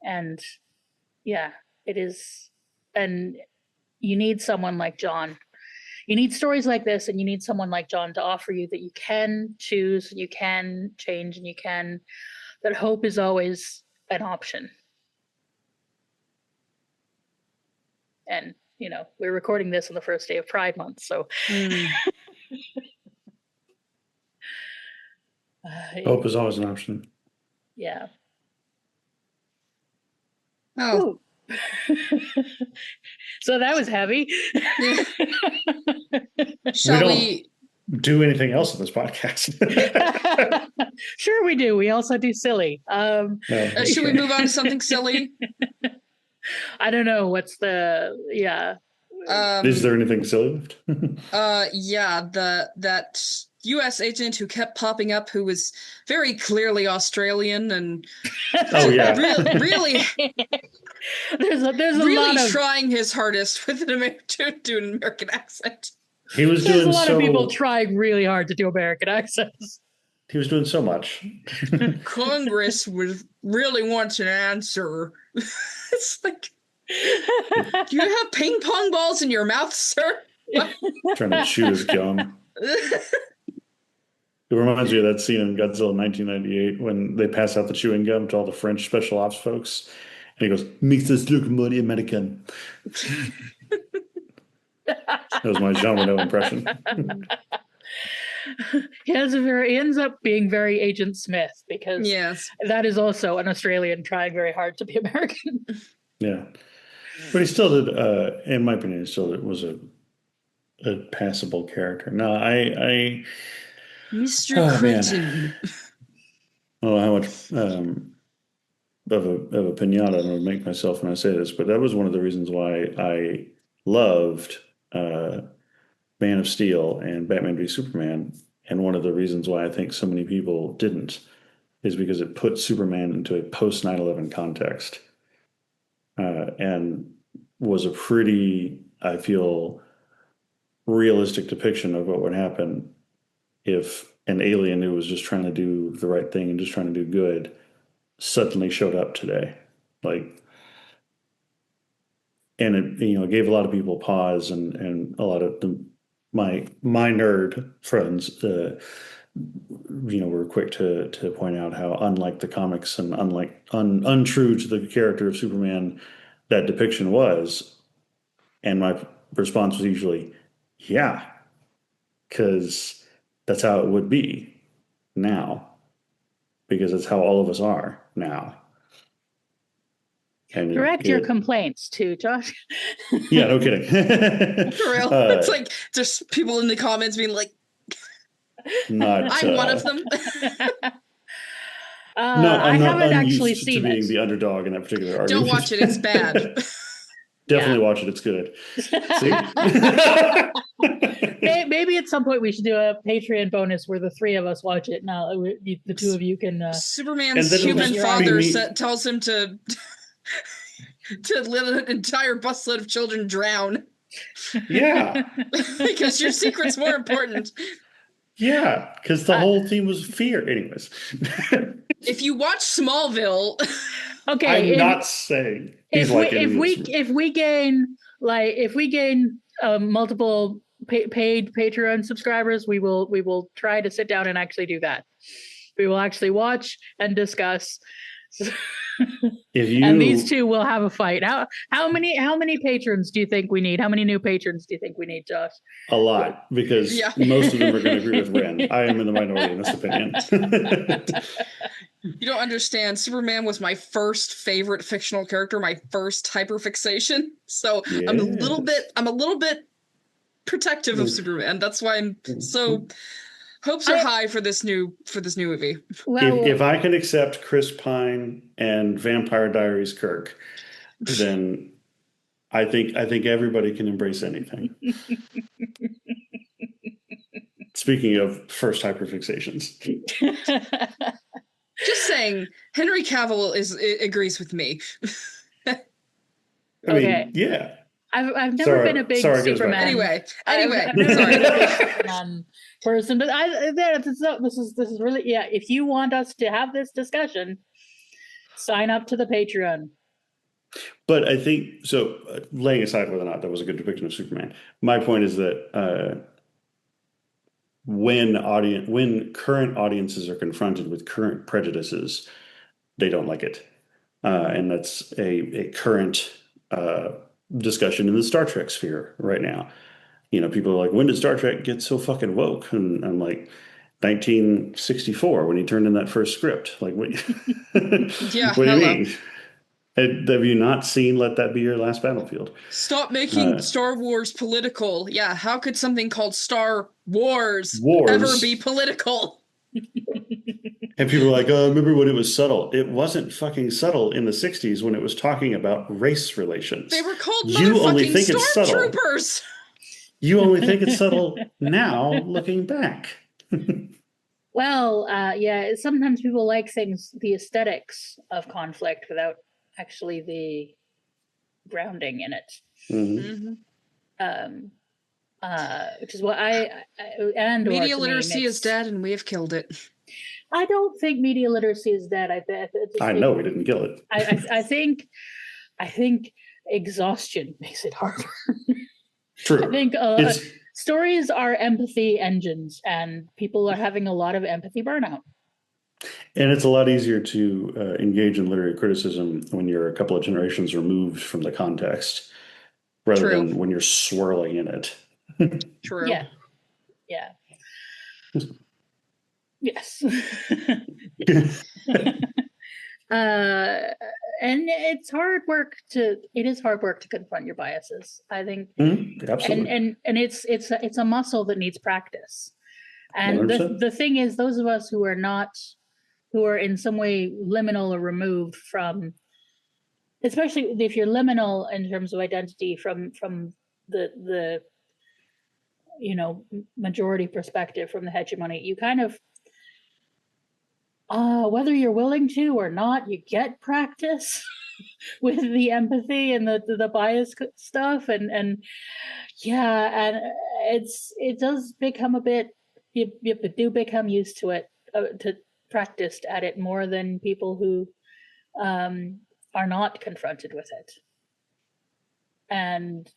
And yeah, it is. And you need someone like John. You need stories like this, and you need someone like John to offer you that you can choose, and you can change, and that hope is always an option. And, we're recording this on the first day of Pride Month, so. Hope is always an option. Yeah. Oh. So that was heavy. Shall we do anything else in this podcast? Sure we do. We also do silly. Should we move on to something silly? I don't know. What's the is there anything silly left? Yeah, that U.S. agent who kept popping up, who was very clearly Australian and really there's a really lot of trying his hardest with to do an American accent. He was There's a lot of people trying really hard to do American accents. He was doing so much. Congress really wants an answer. It's like, do you have ping pong balls in your mouth, sir? Trying to shoot his gun. It reminds me of that scene in Godzilla 1998 when they pass out the chewing gum to all the French special ops folks. And he goes, makes us look more American. That was my Jean Reno impression. He ends up being very Agent Smith, because that is also an Australian trying very hard to be American. Yeah. But he still did, in my opinion, it was a passable character. No, Mr. Clinton. I don't know how much of a pinata I'm going to make myself when I say this, but that was one of the reasons why I loved Man of Steel and Batman v Superman, and one of the reasons why I think so many people didn't is because it put Superman into a post 9/11 context, and was a pretty, I feel, realistic depiction of what would happen if an alien who was just trying to do the right thing and just trying to do good suddenly showed up today. And it gave a lot of people pause, and a lot of my nerd friends, were quick to point out how unlike the comics and untrue to the character of Superman that depiction was. And my response was usually, yeah, because that's how it would be now, because that's how all of us are now. And Direct your complaints to Josh. Yeah, no kidding. For real. It's like there's people in the comments being like, I'm one of them. I haven't actually seen to being the underdog in that particular argument. Don't watch it, it's bad. Definitely watch it, it's good. See? Maybe at some point we should do a Patreon bonus where the three of us watch it. Now the two of you can. Superman's human father tells him to let an entire busload of children drown. Yeah. Because your secret's more important. Yeah, because the whole theme was fear. Anyways. If you watch Smallville. Okay. I'm not saying if we gain multiple paid Patreon subscribers, we will try to sit down and actually do that. We will actually watch and discuss. And these two will have a fight. How many patrons do you think we need? How many new patrons do you think we need, Josh? A lot, because most of them are going to agree with Ren. I am in the minority in this opinion. You don't understand. Superman was my first favorite fictional character, my first hyperfixation. So yeah. I'm a little bit protective of Superman. That's why I'm so hopes are high for this new movie. Well, if I can accept Chris Pine and Vampire Diaries Kirk, then I think everybody can embrace anything. Speaking of first hyperfixations. Just saying, Henry Cavill agrees with me. I mean, yeah. I've never been a big Superman. Anyway, I've never been a big Superman person, but this is really If you want us to have this discussion, sign up to the Patreon. But I think so. Laying aside whether or not that was a good depiction of Superman, my point is that when current audiences are confronted with current prejudices, they don't like it, and that's a current discussion in the Star Trek sphere right now. People are like, when did Star Trek get so fucking woke? And I'm like, 1964 when he turned in that first script. Like, what? Yeah, What do you hello. mean? Have you not seen Let That Be Your Last Battlefield? Stop making Star Wars political. Yeah, how could something called Star Wars ever be political? And people are like, oh, remember when it was subtle? It wasn't fucking subtle in the 60s when it was talking about race relations. They were called You only motherfucking think it's subtle. stormtroopers. You only think it's subtle now, looking back. Well, yeah, sometimes people like things, the aesthetics of conflict without actually the grounding in it. Which is what media literacy is dead, and we have killed it. I don't think media literacy is dead. I know we didn't kill it. I think exhaustion makes it harder. True. I think stories are empathy engines, and people are having a lot of empathy burnout. And it's a lot easier to engage in literary criticism when you're a couple of generations removed from the context, rather than when you're swirling in it. True. Yeah. Yeah. Yes. And it is hard work to confront your biases, I think. Absolutely. And it's a muscle that needs practice. And the thing is, those of us who are in some way liminal or removed from, especially if you're liminal in terms of identity from the majority perspective, from the hegemony, you kind of, whether you're willing to or not, you get practice with the empathy and the bias stuff, and it does become a bit, you do become used to it, to practiced at it more than people who are not confronted with it. And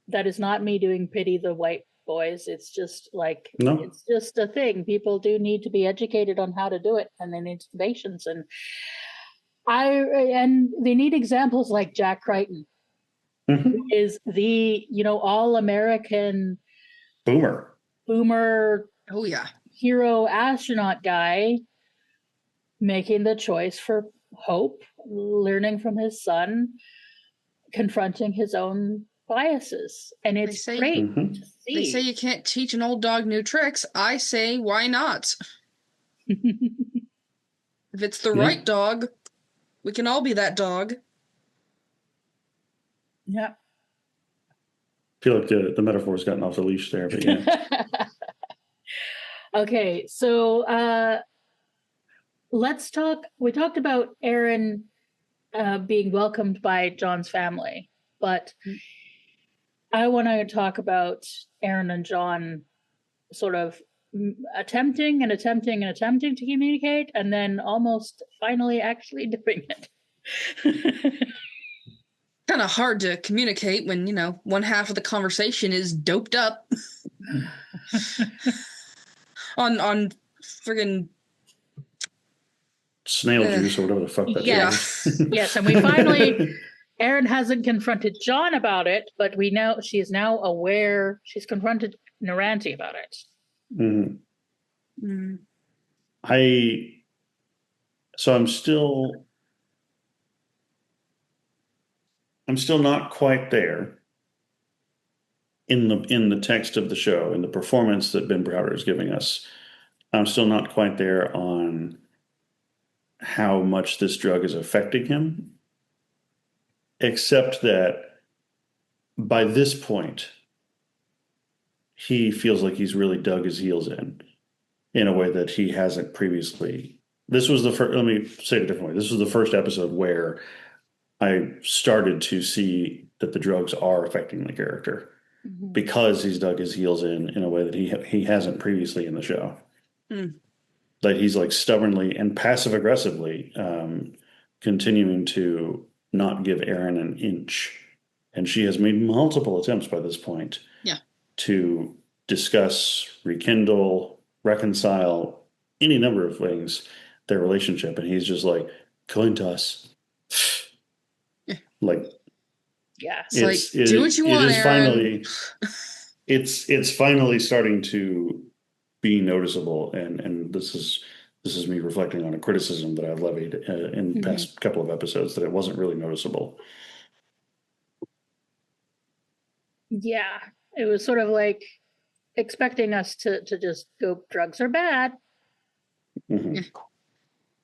that is not me doing pity the white boys. It's just like, it's just a thing. People do need to be educated on how to do it, and they need patience. And they need examples like Jack Crichton, who is the all American boomer. Oh yeah, hero astronaut guy, making the choice for hope, learning from his son, confronting his own biases, and it's great to see. They say you can't teach an old dog new tricks. I say, why not? If it's the right dog, we can all be that dog. Yeah. I feel like the metaphor's gotten off the leash there, but yeah. Okay, so let's talk. We talked about Aaron being welcomed by John's family, but I want to talk about Aaron and John sort of attempting to communicate, and then almost finally actually doing it. Kind of hard to communicate when, one half of the conversation is doped up on friggin' snail juice or whatever the fuck that is. Yes, and we finally, Aaron hasn't confronted John about it, but we know she is now aware. She's confronted Naranti about it. So I'm still not quite there in the text of the show, in the performance that Ben Browder is giving us. I'm still not quite there on how much this drug is affecting him, except that by this point, he feels like he's really dug his heels in a way that he hasn't previously. This was the first, let me say it a different way. This was the first episode where I started to see that the drugs are affecting the character, because he's dug his heels in a way that he hasn't previously in the show. Like he's like stubbornly and passive aggressively continuing to not give Aaron an inch. And she has made multiple attempts by this point to discuss, rekindle, reconcile, any number of things, their relationship. And he's just like, cling to us. Like, yeah, do what you want, Aaron. It's finally starting to be noticeable, and this is me reflecting on a criticism that I've levied in the past couple of episodes, that it wasn't really noticeable. Yeah, it was sort of like expecting us to just go, drugs are bad.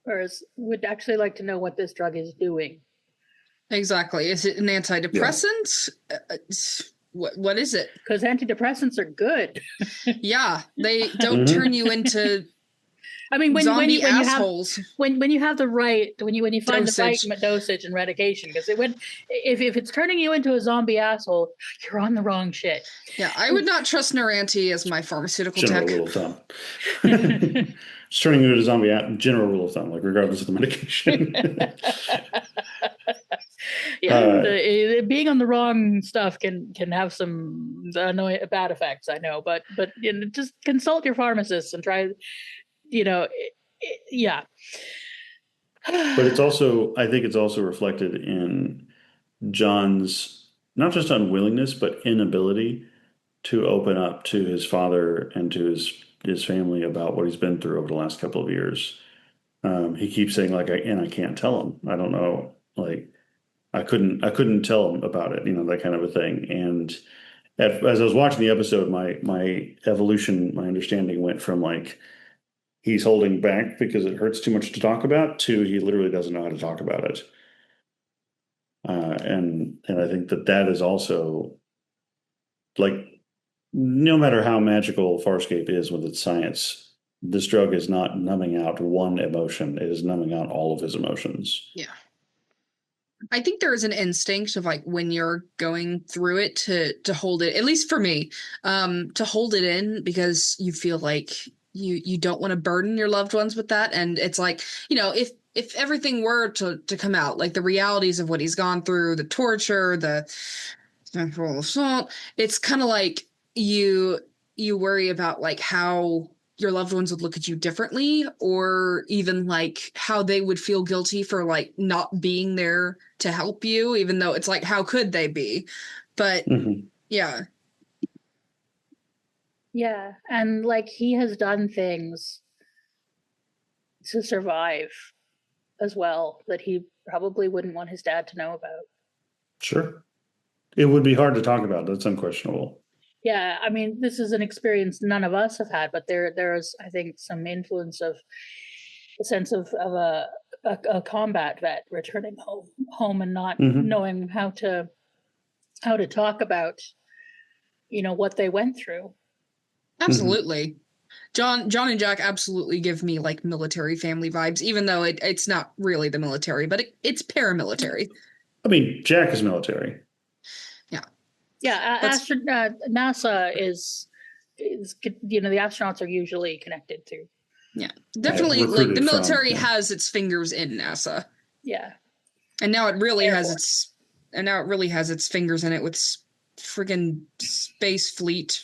Whereas we'd actually like to know what this drug is doing. Exactly. Is it an antidepressant? What is it? Because antidepressants are good. Yeah, they don't turn you into zombie assholes. When you have the right, when you find dosage. The right dosage and medication, because if it's turning you into a zombie asshole, you're on the wrong shit. Yeah, I would not trust Naranti as my pharmaceutical general tech. Rule of thumb. It's turning you into a zombie. General rule of thumb, like regardless of the medication. Yeah, being on the wrong stuff can have some bad effects. I know, but just consult your pharmacist and try. Yeah. But it's also, I think it's also reflected in John's not just unwillingness, but inability to open up to his father and to his family about what he's been through over the last couple of years. He keeps saying like, I can't tell him. I don't know. Like, I couldn't tell him about it, that kind of a thing. And as I was watching the episode, my evolution, my understanding went from like, he's holding back because it hurts too much to talk about, to he literally doesn't know how to talk about it. And I think that is also, like, no matter how magical Farscape is with its science, this drug is not numbing out one emotion. It is numbing out all of his emotions. Yeah. I think there is an instinct of like when you're going through it to hold it, at least for me, to hold it in, because you feel like you don't want to burden your loved ones with that. And it's like, if everything were to come out, like the realities of what he's gone through, the torture, the sexual assault, it's kind of like you worry about like how your loved ones would look at you differently, or even like how they would feel guilty for like not being there to help you, even though it's like, how could they be? But yeah. Yeah. And like, he has done things to survive as well that he probably wouldn't want his dad to know about. Sure. It would be hard to talk about. That's unquestionable. Yeah, I mean, this is an experience none of us have had, but there is, I think, some influence of a sense of a combat vet returning home and not knowing how to talk about, what they went through. Absolutely. John and Jack absolutely give me like military family vibes, even though it's not really the military, but it's paramilitary. I mean, Jack is military. Yeah, NASA is the astronauts are usually connected to. Yeah, definitely. Like the military has its fingers in NASA. Yeah, and now it really has its fingers in it with friggin' Space Fleet,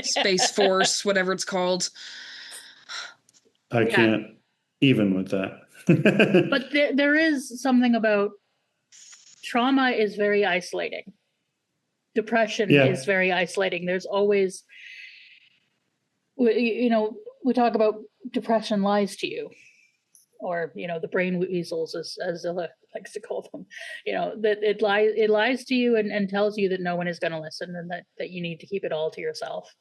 Space Force, whatever it's called. I can't even with that. But there is something about trauma is very isolating. Depression is very isolating. There's always, we talk about depression lies to you, or, the brain weasels, as Zilla likes to call them, that it lies to you and tells you that no one is going to listen, and that you need to keep it all to yourself,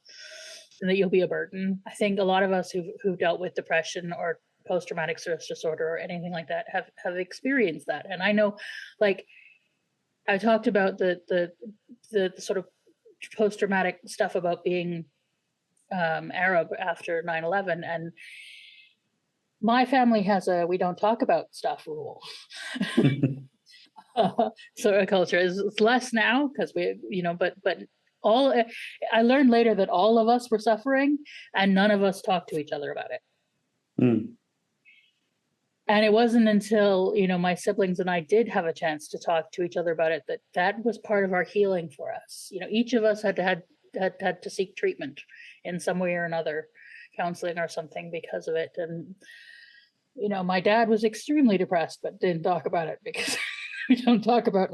and that you'll be a burden. I think a lot of us who've dealt with depression or post-traumatic stress disorder or anything like that have experienced that. And I know, like, I talked about the sort of post-traumatic stuff about being Arab after 9/11, and my family has a we don't talk about stuff rule. Sort of culture is less now because but all I learned later that all of us were suffering and none of us talked to each other about it. And it wasn't until, my siblings and I did have a chance to talk to each other about it that was part of our healing for us. Each of us had to seek treatment in some way or another, counseling or something because of it. And, my dad was extremely depressed, but didn't talk about it because we don't talk about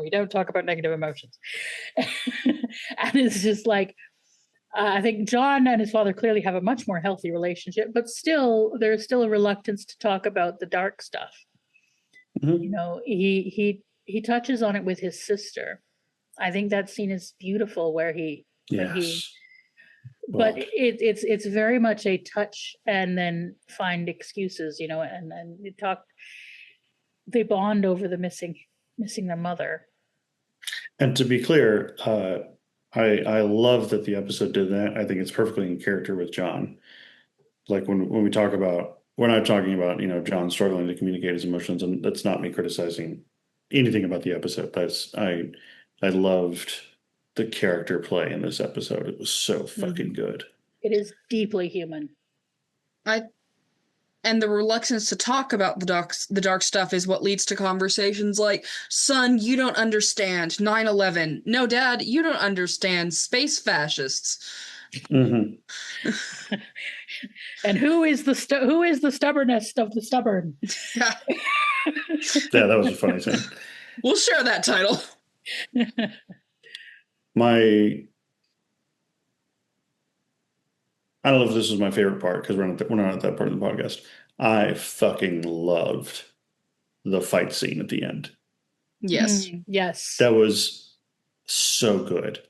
negative emotions. And it's just like, I think John and his father clearly have a much more healthy relationship, but still, there's still a reluctance to talk about the dark stuff. Mhm. He touches on it with his sister. I think that scene is beautiful where Yes. but Well, it's very much a touch and then find excuses, and they bond over the missing their mother. and to be clear, I love that the episode did that. I think it's perfectly in character with John. Like when we talk about, we're not talking about, John struggling to communicate his emotions, and that's not me criticizing anything about the episode. I loved the character play in this episode. It was so fucking good. It is deeply human. And the reluctance to talk about the dark stuff is what leads to conversations like, son, you don't understand 9/11. No, Dad, you don't understand space fascists. Mm-hmm. And who is the stubbornest of the stubborn? Yeah, that was a funny thing. We'll share that title. I don't know if this is my favorite part because we're not at that part of the podcast. I fucking loved the fight scene at the end. Yes. Yes. That was so good.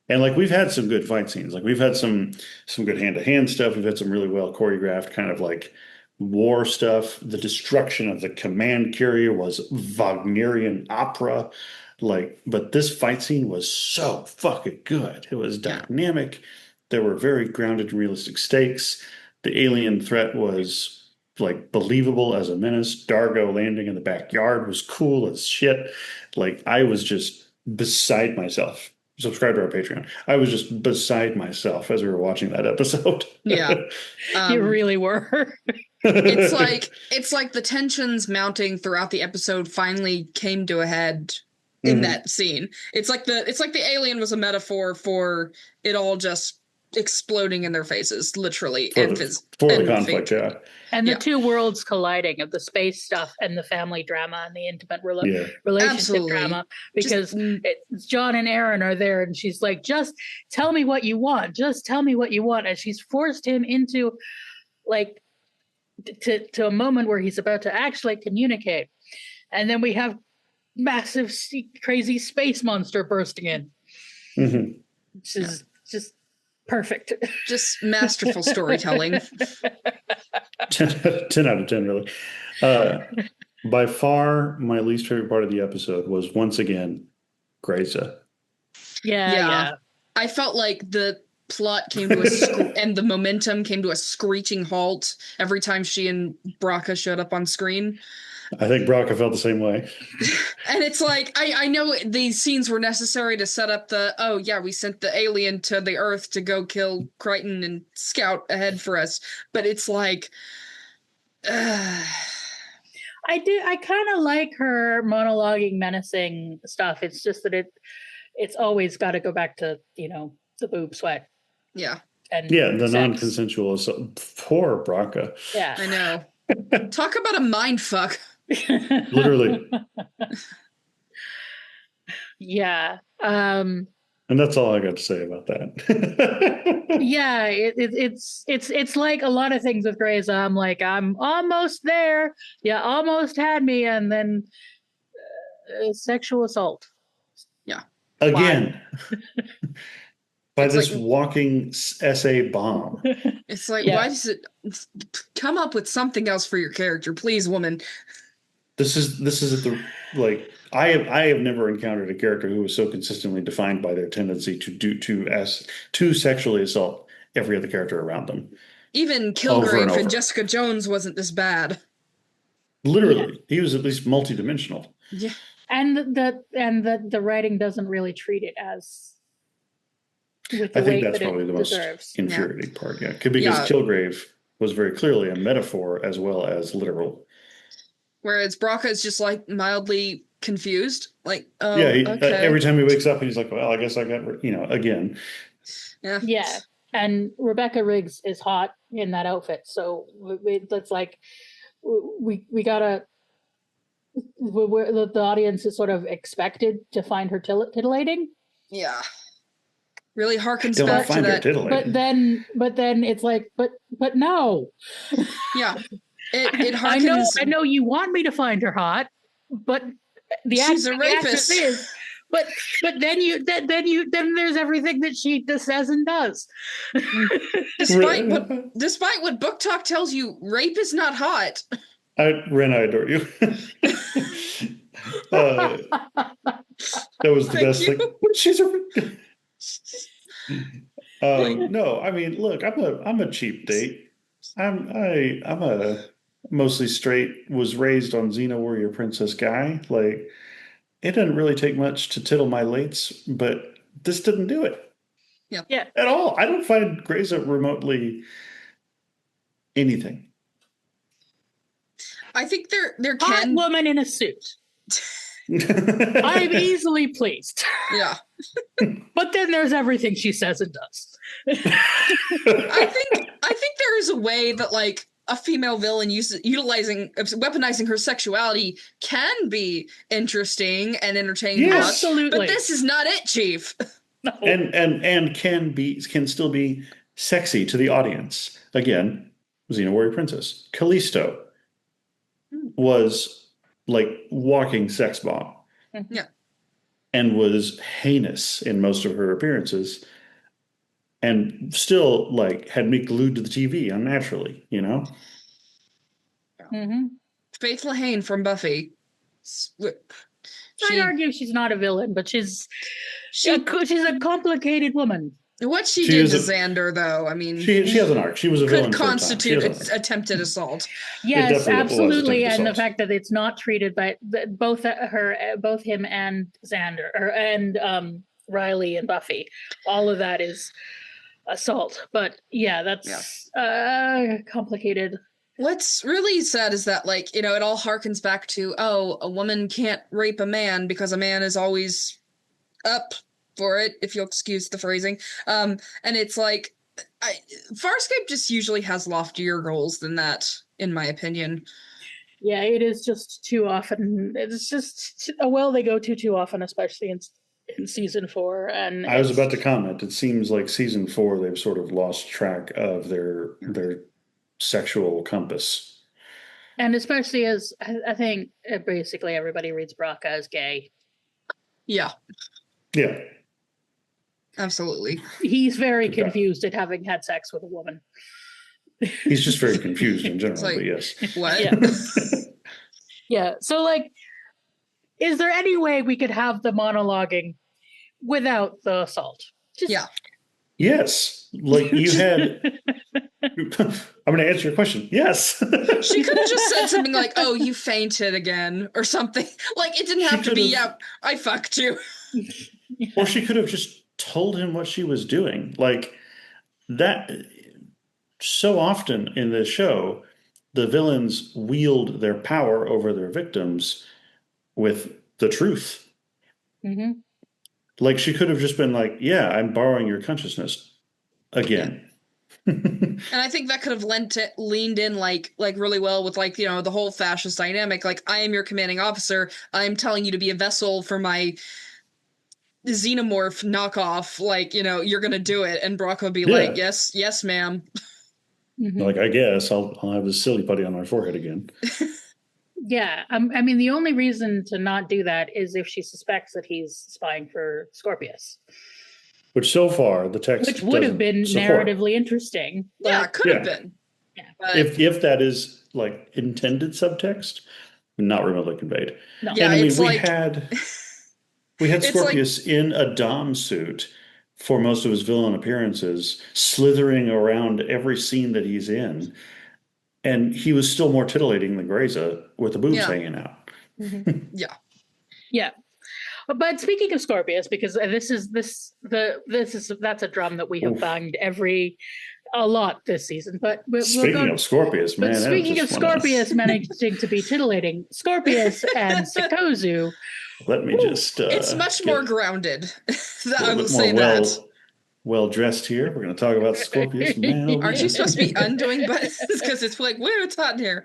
And like we've had some good fight scenes. Like we've had some good hand-to-hand stuff. We've had some really well choreographed kind of like war stuff. The destruction of the command carrier was Wagnerian opera. But this fight scene was so fucking good. It was dynamic. There were very grounded, realistic stakes. The alien threat was like believable as a menace. Dargo landing in the backyard was cool as shit. Like I was just beside myself. Subscribe to our Patreon. I was just beside myself as we were watching that episode. Yeah. You really were. It's like the tensions mounting throughout the episode finally came to a head in that scene. It's like the alien was a metaphor for it all just exploding in their faces, literally, for the conflict, yeah. And the two worlds colliding of the space stuff and the family drama and the intimate relationship drama. Because John and Aaron are there and she's like, just tell me what you want. Just tell me what you want. And she's forced him into like to a moment where he's about to actually communicate. And then we have massive crazy space monster bursting in. Which is just perfect. Just masterful storytelling. 10 out of 10, really. By far, my least favorite part of the episode was once again Grayza. Yeah. I felt like the plot came to and the momentum came to a screeching halt every time she and Braca showed up on screen. I think Braca felt the same way. And it's like, I know these scenes were necessary to set up we sent the alien to the Earth to go kill Crichton and scout ahead for us. But it's like... I kind of like her monologuing, menacing stuff. It's just that it's always got to go back to, the boob sweat. Yeah. And the non-consensual assault. Poor Braca. Yeah. I know. Talk about a mind fuck. Literally. Yeah. And that's all I got to say about that. Yeah, it's like a lot of things with Grey's. I'm like, I'm almost there. You almost had me, and then sexual assault. Yeah. Again. By this walking essay bomb. It's like, why does it come up with something else for your character, please, woman? This is I have never encountered a character who was so consistently defined by their tendency to sexually assault every other character around them. Even Kilgrave and Jessica Jones wasn't this bad. Literally, he was at least multidimensional. Yeah, and the writing doesn't really treat it as. I think that's probably the most infuriating part. Yeah, because Kilgrave was very clearly a metaphor as well as literal. Whereas Braca is just like mildly confused. Like, oh, Yeah, okay. every time he wakes up, he's like, well, I guess I got, again. Yeah. Yeah. And Rebecca Riggs is hot in that outfit. So it's like, we gotta, the audience is sort of expected to find her titillating. Yeah. Really harkens Don't back to find her that. titillating. But then it's like, but no. Yeah. It I know harkens. you want me to find her hot, but She's a rapist. is, but then there's everything that she says and does. Despite what Book Talk tells you, rape is not hot. Ren, I adore you. That was the best thing. She's no, I mean, look, I'm a cheap date. I'm a mostly straight, was raised on Xena Warrior Princess guy. Like, it doesn't really take much to tittle my lates, but this didn't do it. Yeah. At all. I don't find Grayza remotely anything. I think there Hot can woman in a suit. I'm easily pleased. Yeah. But then there's everything she says and does. I think there is a way that like a female villain weaponizing her sexuality can be interesting and entertaining. Yes. Absolutely. But this is not it, Chief. No. And can still be sexy to the audience. Again, Xena Warrior Princess. Callisto was like walking sex bomb. Yeah. And was heinous in most of her appearances. And still like had me glued to the TV unnaturally, Mm-hmm. Faith Lahane from Buffy. I'd argue she's not a villain, but she's a complicated woman. What she did to Xander, though, I mean, she has an arc. She was a villain. Could constitute attempted assault. Yes, absolutely, and the fact that it's not treated by both him and Xander, and Riley and Buffy, all of that is assault. But yeah, that's complicated. What's really sad is that, like, it all harkens back to, a woman can't rape a man because a man is always up for it, if you'll excuse the phrasing. And it's like, Farscape just usually has loftier goals than that, in my opinion. Yeah, it is just too often. It's just a well they go too often, especially in season 4. And I was about to comment. It seems like season 4 they've sort of lost track of their sexual compass. And especially as I think basically everybody reads Braca as gay. Yeah. Yeah. Absolutely. He's very confused at having had sex with a woman. He's just very confused in general, but yes. What? Yeah. Yeah. So, like, is there any way we could have the monologuing without the assault? Yeah. Yes. Like you had... I'm going to answer your question. Yes. She could have just said something like, "Oh, you fainted again," or something. Like, it didn't have to be, "Yeah, I fucked you." Yeah. Or she could have just told him what she was doing. Like, that... So often in this show, the villains wield their power over their victims with the truth. Mm-hmm. Like, she could have just been like, "Yeah, I'm borrowing your consciousness again." And I think that could have leaned in like really well with, like, the whole fascist dynamic. Like, I am your commanding officer. I'm telling you to be a vessel for my xenomorph knockoff. Like, you're gonna do it. And Brock would be like, yes, ma'am. Mm-hmm. Like, I guess I'll have this silly putty on my forehead again. Yeah, I mean, the only reason to not do that is if she suspects that he's spying for Scorpius. Which so far the text, which would have been narratively interesting. Yeah, could have been. Yeah. But if that is like intended subtext, not remotely conveyed. No. Yeah, and I mean, it's we had Scorpius in a Dom suit for most of his villain appearances, slithering around every scene that he's in. And he was still more titillating than Grayza with the boobs hanging out. Mm-hmm. Yeah. Yeah. But speaking of Scorpius, because that's a drum that we have banged every a lot this season. But Speaking of Scorpius, man. But speaking of Scorpius managing to be titillating, Scorpius and Sikozu. Let me just. It's much more grounded. I will say that. Well dressed here. We're going to talk about Scorpius. Man, aren't you supposed to be undoing buttons because it's like, woo, it's hot in here?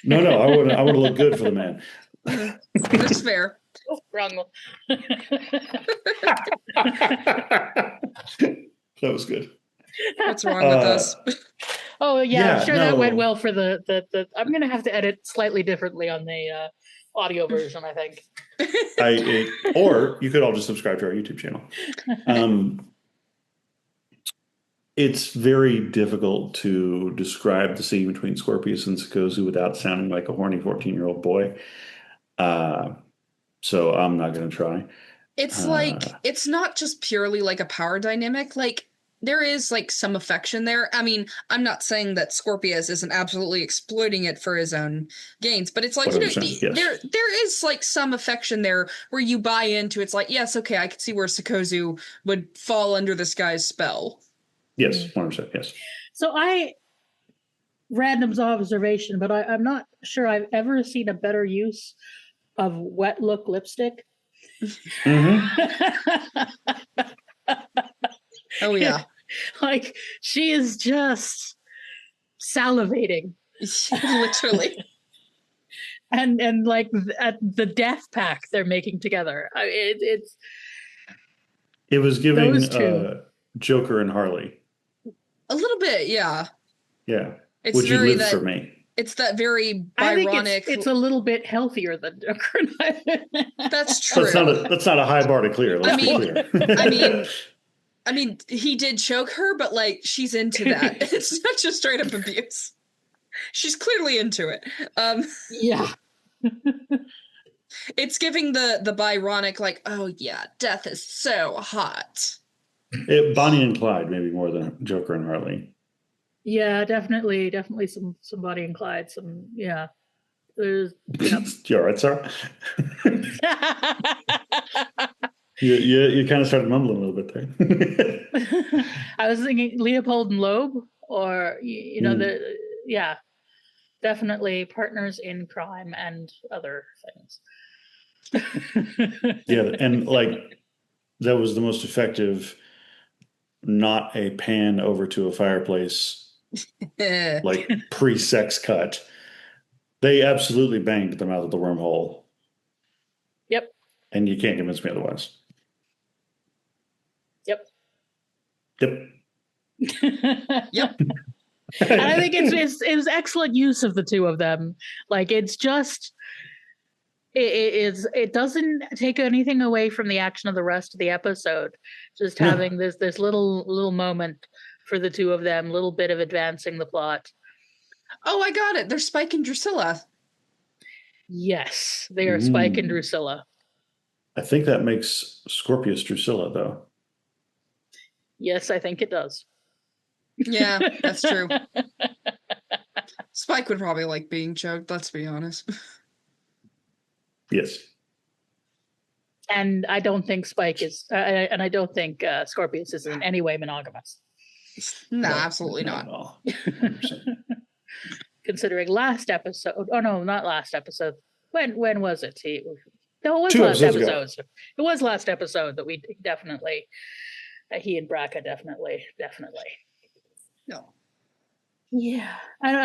No, I would have looked good for the man. That's fair. Oh, wrong one. That was good. What's wrong with us? Oh yeah, I'm sure that went well for the. I'm gonna have to edit slightly differently on the audio version, I think. Or you could all just subscribe to our YouTube channel. It's very difficult to describe the scene between Scorpius and Sikozu without sounding like a horny 14-year-old boy. So I'm not going to try. It's like, it's not just purely like a power dynamic. Like, there is like some affection there. I mean, I'm not saying that Scorpius isn't absolutely exploiting it for his own gains, but it's like, you know, yes. there is like some affection there where you buy into. It's like, yes, okay, I could see where Sikozu would fall under this guy's spell. Yes, 100%, yes. So random's observation, but I'm not sure I've ever seen a better use of wet look lipstick. Mm-hmm. Oh yeah. Like, she is just salivating. Literally. and like at the death pack they're making together. It was giving Joker and Harley. A little bit, yeah. Yeah. It's Would you live for me? It's that very Byronic. I think it's a little bit healthier than Joker. That's true. That's not a high bar to clear. Let's be clear. I mean, he did choke her, but like she's into that. It's not just straight up abuse. She's clearly into it. Yeah. It's giving the Byronic, like, oh yeah, death is so hot. Bonnie and Clyde, maybe more than Joker and Harley. Yeah, definitely some Bonnie and Clyde. There's. You all right, Sara? you kind of started mumbling a little bit there. I was thinking Leopold and Loeb, or definitely partners in crime and other things. Yeah, and like that was the most effective. Not a pan over to a fireplace, like pre-sex cut. They absolutely banged them out of the wormhole. Yep. And you can't convince me otherwise. Yep. Yep. Yep. And I think it was excellent use of the two of them. Like, it's just it doesn't take anything away from the action of the rest of the episode. Just having this little moment for the two of them, little bit of advancing the plot. Oh, I got it. They're Spike and Drusilla. Yes, they are Spike and Drusilla. I think that makes Scorpius Drusilla, though. Yes, I think it does. Yeah, that's true. Spike would probably like being choked, let's be honest. Yes. And I don't think Spike is, and I don't think Scorpius is in any way monogamous. No, absolutely not. Considering last episode, not last episode. When was it? It was 2 last episode. It was last episode that we definitely, he and Braca definitely. No. Yeah, and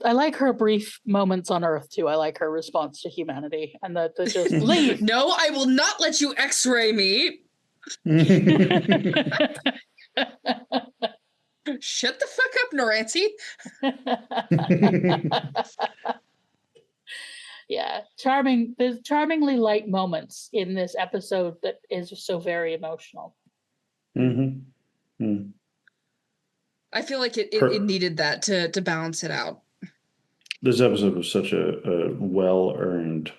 I like her brief moments on Earth too. I like her response to humanity, and the just leave. No, I will not let you X-ray me. Shut the fuck up, Norancy. Yeah, there's charmingly light moments in this episode that is so very emotional. Mm-hmm. Mm. I feel like it needed that to balance it out. This episode was such a well-earned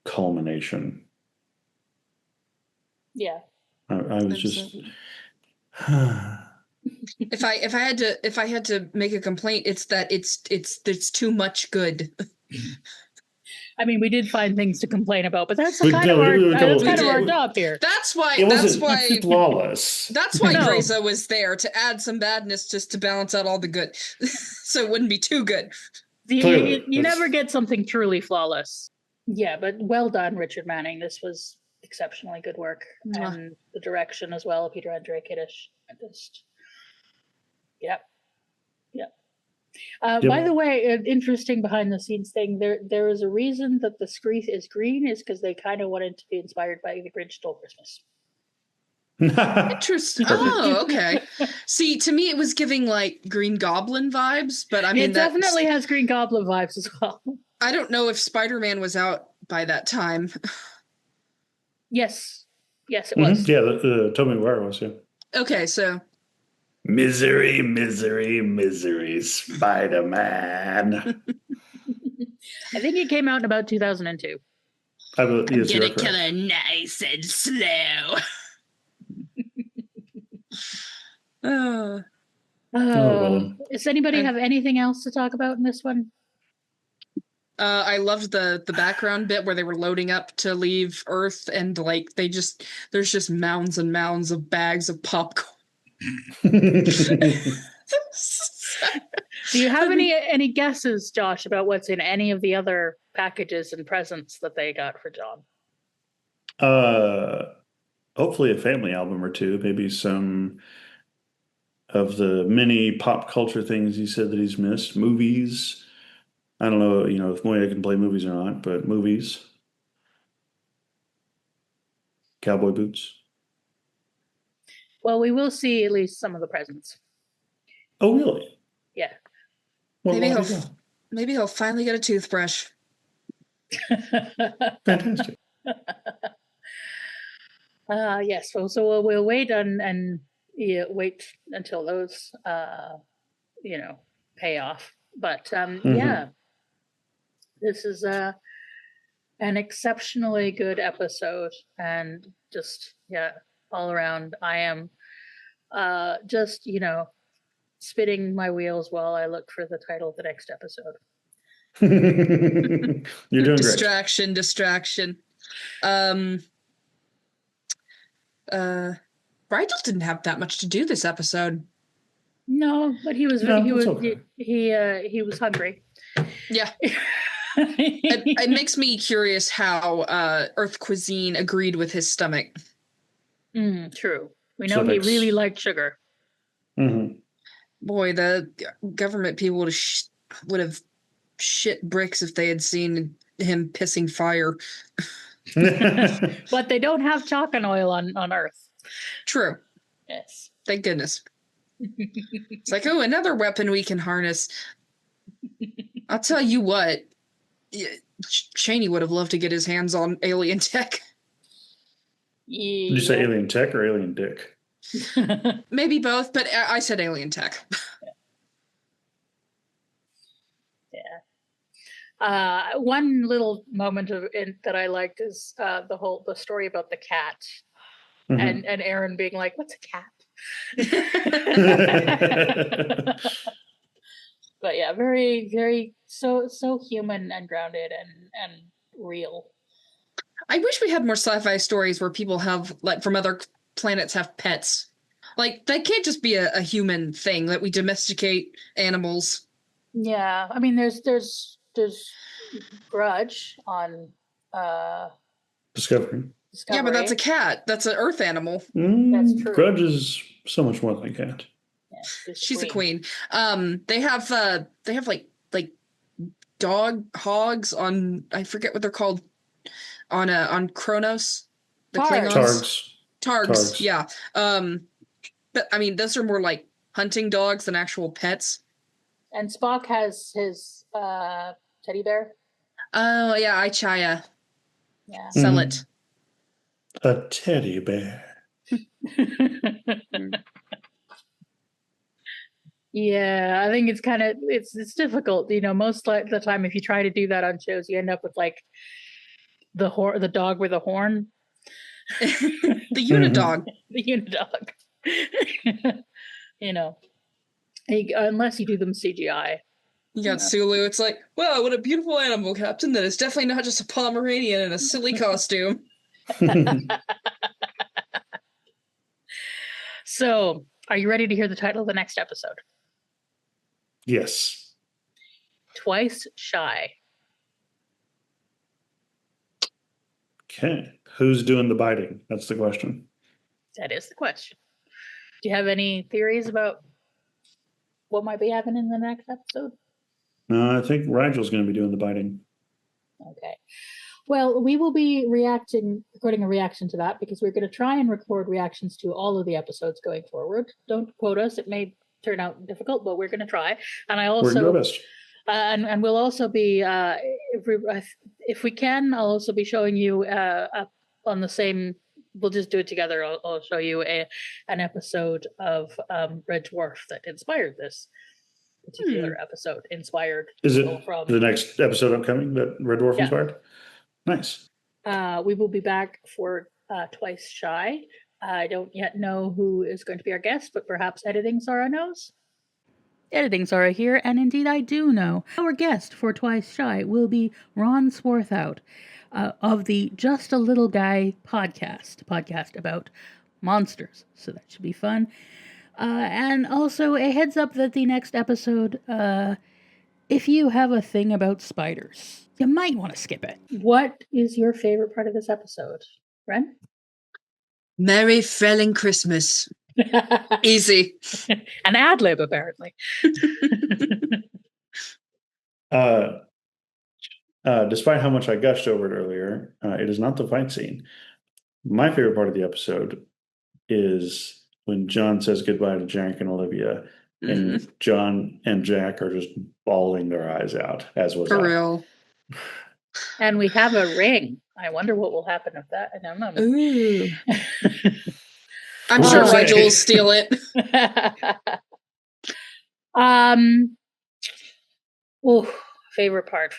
culmination. Yeah. I was just if I had to make a complaint, it's that it's too much good. I mean, we did find things to complain about, but that's We kind did, of our we did a couple- that's kind of our did. job here. That's why. It That's wasn't why. flawless. That's why No. Grayza was there, to add some badness just to balance out all the good, so it wouldn't be too good. Clearly, You that's- never get something truly flawless. Yeah, but well done, Richard Manning. This was exceptionally good work, Mwah. and the direction as well, Peter Andre Kiddish. Just, yep. Yep. By the way, an interesting behind the scenes thing. There is a reason that the screeth is green, is because they kind of wanted to be inspired by The Grinch Stole Christmas. Interesting. Oh, okay. See, to me, it was giving like Green Goblin vibes, but I mean, it definitely has Green Goblin vibes as well. I don't know if Spider-Man was out by that time. Yes, it was. Yeah, the Tobey Maguire was, yeah. Okay, so Misery, misery, misery, Spider-Man. I think it came out in about 2002. Yes, you're correct. nice and slow. Oh, well. Does anybody have anything else to talk about in this one? I loved the background bit where they were loading up to leave Earth, and like there's just mounds and mounds of bags of popcorn. Do you have any guesses, Josh, about what's in any of the other packages and presents that they got for John? Hopefully a family album or two, maybe some of the many pop culture things he said that he's missed. Movies. I don't know, if Moya can play movies or not, but movies. Cowboy boots. Well, we will see at least some of the presents. Oh, really? Yeah. Well, Maybe he'll finally get a toothbrush. fantastic. Yes. So we'll wait and wait until those pay off. But yeah, this is an exceptionally good episode, and just all around. I am just spinning my wheels while I look for the title of the next episode. You're doing Distraction. Rigel didn't have that much to do this episode. No, but he was okay. he was hungry. Yeah. It makes me curious how Earth cuisine agreed with his stomach. True. We know he really liked sugar. Mm-hmm. Boy, the government people would have shit bricks if they had seen him pissing fire. But they don't have chalk and oil on Earth. True. Yes. Thank goodness. It's like, oh, another weapon we can harness. I'll tell you what, Cheney would have loved to get his hands on alien tech. Yeah. Did you say alien tech or alien dick? Maybe both, but I said alien tech. Yeah. One little moment that I liked is the story about the cat, and Aaron being like, "What's a cat?" But yeah, very, very so human and grounded and real. I wish we had more sci-fi stories where people have, like, from other planets have pets. Like, that can't just be a human thing that we domesticate animals. Yeah, I mean, there's Grudge on Discovery. Yeah, but that's a cat. That's an Earth animal. That's true. Grudge is so much more than a cat. Yeah, She's a queen. They have like dog hogs on, I forget what they're called, on Kronos. The Klingons. Targs. Yeah. But I mean, those are more like hunting dogs than actual pets. And Spock has his teddy bear. Oh yeah, Ichaya. Yeah. Sell it. A teddy bear. Yeah, I think it's kind of it's difficult. Most like the time if you try to do that on shows, you end up with like the dog with a horn. The unidog. The unidog. Unless you do them CGI. You got Sulu. It's like, wow, what a beautiful animal, Captain. That is definitely not just a Pomeranian in a silly costume. So, are you ready to hear the title of the next episode? Yes. Twice Shy. Okay. Who's doing the biting? That's the question. That is the question. Do you have any theories about what might be happening in the next episode? No, I think Rigel's going to be doing the biting. Okay. Well, we will be recording a reaction to that because we're going to try and record reactions to all of the episodes going forward. Don't quote us; it may turn out difficult, but we're going to try. And I also, we're going to do our best. And we'll also be, if we can, I'll also be showing you on the same. We'll just do it together. I'll show you an episode of Red Dwarf that inspired this particular episode. Inspired. Is it from the next episode upcoming that Red Dwarf inspired? Nice. We will be back for Twice Shy. I don't yet know who is going to be our guest, but perhaps Editing Sara knows. Editing Sara here, and indeed I do know. Our guest for Twice Shy will be Ron Swarthout of the Just a Little Guy podcast about monsters. So that should be fun. And also a heads up that the next episode, if you have a thing about spiders, you might want to skip it. What is your favorite part of this episode, Ren? Merry Frelling Christmas. Easy. An ad-lib, apparently. Despite how much I gushed over it earlier, it is not the fight scene. My favorite part of the episode is when John says goodbye to Jack and Olivia, and John and Jack are just bawling their eyes out, as was For real. And we have a ring. I wonder what will happen with that. And I'm Ooh. I'm sure Rigel will steal it. Favorite part.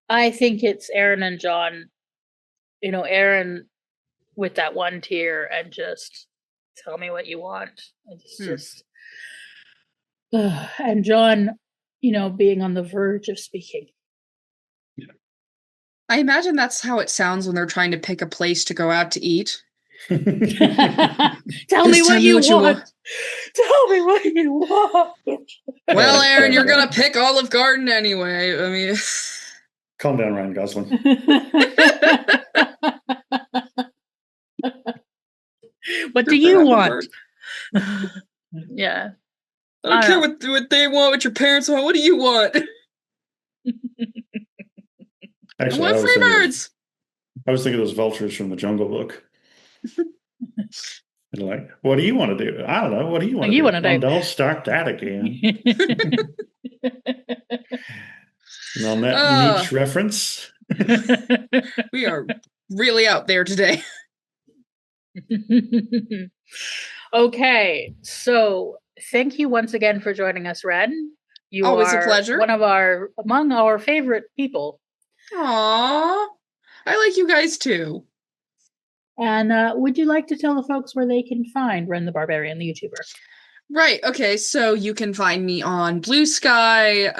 I think it's Aaron and John. You know, Aaron with that one tear and just tell me what you want. It's just and John, you know, being on the verge of speaking. I imagine that's how it sounds when they're trying to pick a place to go out to eat. Tell me what you want. Tell me what you want. Well, Aaron, you're going to pick Olive Garden anyway. I mean... Calm down, Ryan Gosling. What do you want? Yeah. I don't care what they want, what your parents want. What do you want? Actually, I want free birds. I was thinking of those vultures from the Jungle Book. And like, what do you want to do? I don't know. What do you want to do? Don't start that again. And on that niche reference, we are really out there today. Okay, so thank you once again for joining us, Ren. You always are a pleasure. Among our favorite people. Aww, I like you guys too. And would you like to tell the folks where they can find Ren the Barbarian, the YouTuber? Right. Okay. So you can find me on Blue Sky,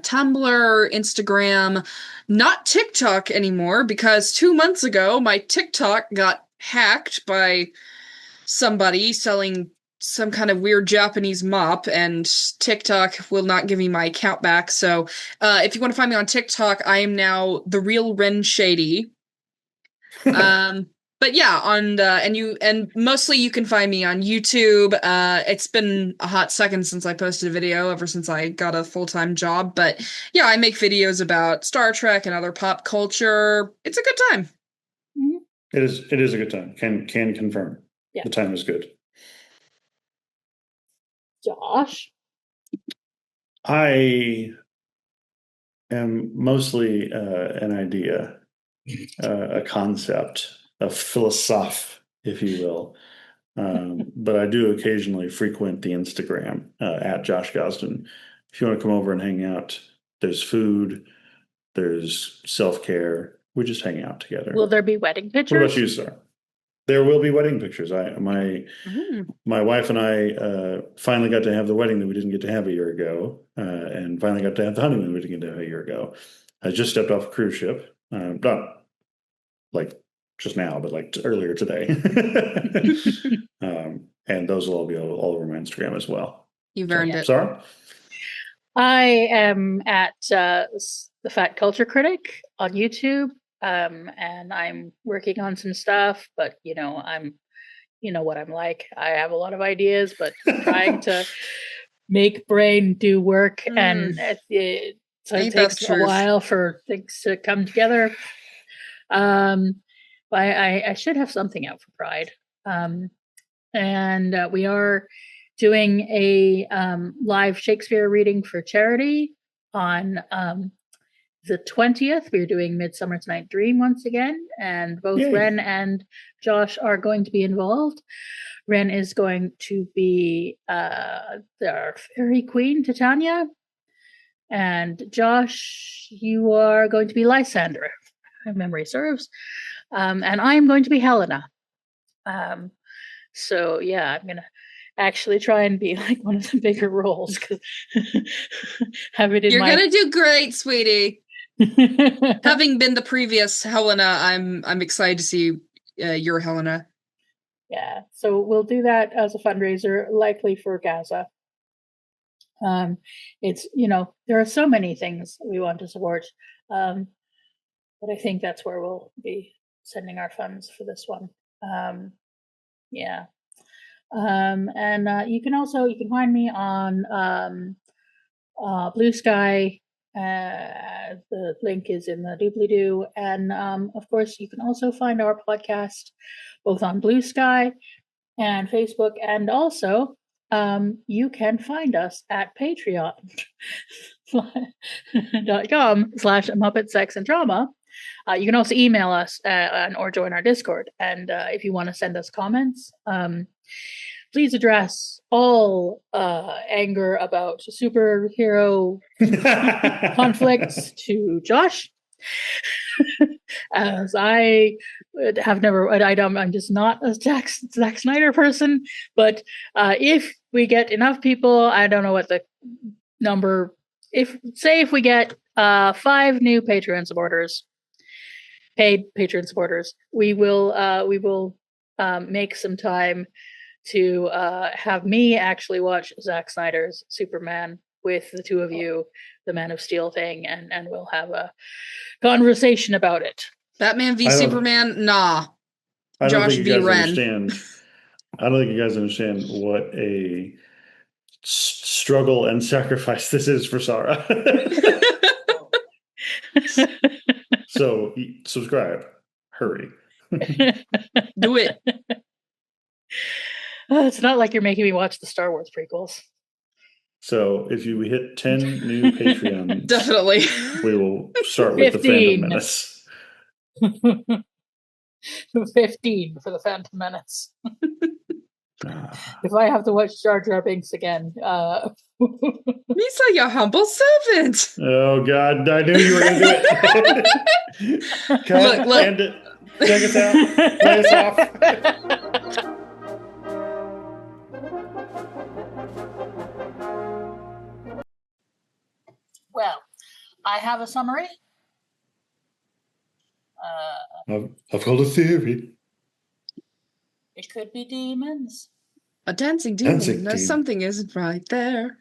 Tumblr, Instagram, not TikTok anymore because 2 months ago my TikTok got hacked by somebody selling some kind of weird Japanese mop, and TikTok will not give me my account back. So if you want to find me on TikTok, I am now the real Ren Shady. But yeah, and mostly you can find me on YouTube. It's been a hot second since I posted a video, ever since I got a full-time job. But yeah, I make videos about Star Trek and other pop culture. It's a good time. Mm-hmm. It is a good time. Can confirm. Yeah. The time is good. Josh? I am mostly an idea, a concept, a philosoph, if you will. But I do occasionally frequent the Instagram at Josh Gosdin. If you want to come over and hang out, there's food, there's self-care. We just hang out together. Will there be wedding pictures? What about you, Sara? There will be wedding pictures. My wife and I finally got to have the wedding that we didn't get to have a year ago, and finally got to have the honeymoon we didn't get to have a year ago. I just stepped off a cruise ship, not like just now, but like earlier today. And those will all be all over my Instagram as well. You've earned it. Sara? I am at the Fat Culture Critic on YouTube, and I'm working on some stuff, but you know what I'm like. I have a lot of ideas, but trying to make brain do work, and it takes a while for things to come together. But I should have something out for Pride, and we are doing a live Shakespeare reading for charity on the 20th. We're doing Midsummer's Night Dream once again, and both Ren and Josh are going to be involved. Ren is going to be our fairy queen, Titania, and Josh, you are going to be Lysander, if memory serves, and I'm going to be Helena. So yeah, I'm gonna actually try and be like one of the bigger roles, because you're gonna do great, sweetie. Having been the previous Helena, I'm excited to see your Helena. Yeah, so we'll do that as a fundraiser, likely for Gaza. It's there are so many things we want to support, but I think that's where we'll be sending our funds for this one. Yeah. And you can find me on Blue Sky. The link is in the doobly-doo, and of course you can also find our podcast both on Blue Sky and Facebook, and also you can find us at patreon.com/Muppet Sex and Drama. You can also email us or join our Discord. And if you want to send us comments, please address all anger about superhero conflicts to Josh. As I'm just not a Zack Snyder person. But if we get enough people, I don't know what the number. If we get 5 new Patreon supporters. Paid Patreon supporters, we will make some time to have me actually watch Zack Snyder's Superman with the two of you, the Man of Steel thing, and we'll have a conversation about it. Batman v Superman, nah. I don't Josh think you v. guys Ren. understand. I don't think you guys understand what a struggle and sacrifice this is for Sara. So subscribe. Hurry. Do it. It's not like you're making me watch the Star Wars prequels. So if we hit 10 new Patreons, definitely, we will start with 15. The Phantom Menace. 15 for the Phantom Menace. If I have to watch Jar Jar Binks again, Lisa, your humble servant. Oh God, I knew you were going to do it. Cut, look. End it. Take us out. Play us off. Well, I have a summary. I've got a theory. It could be demons. A dancing demon. Something isn't right there.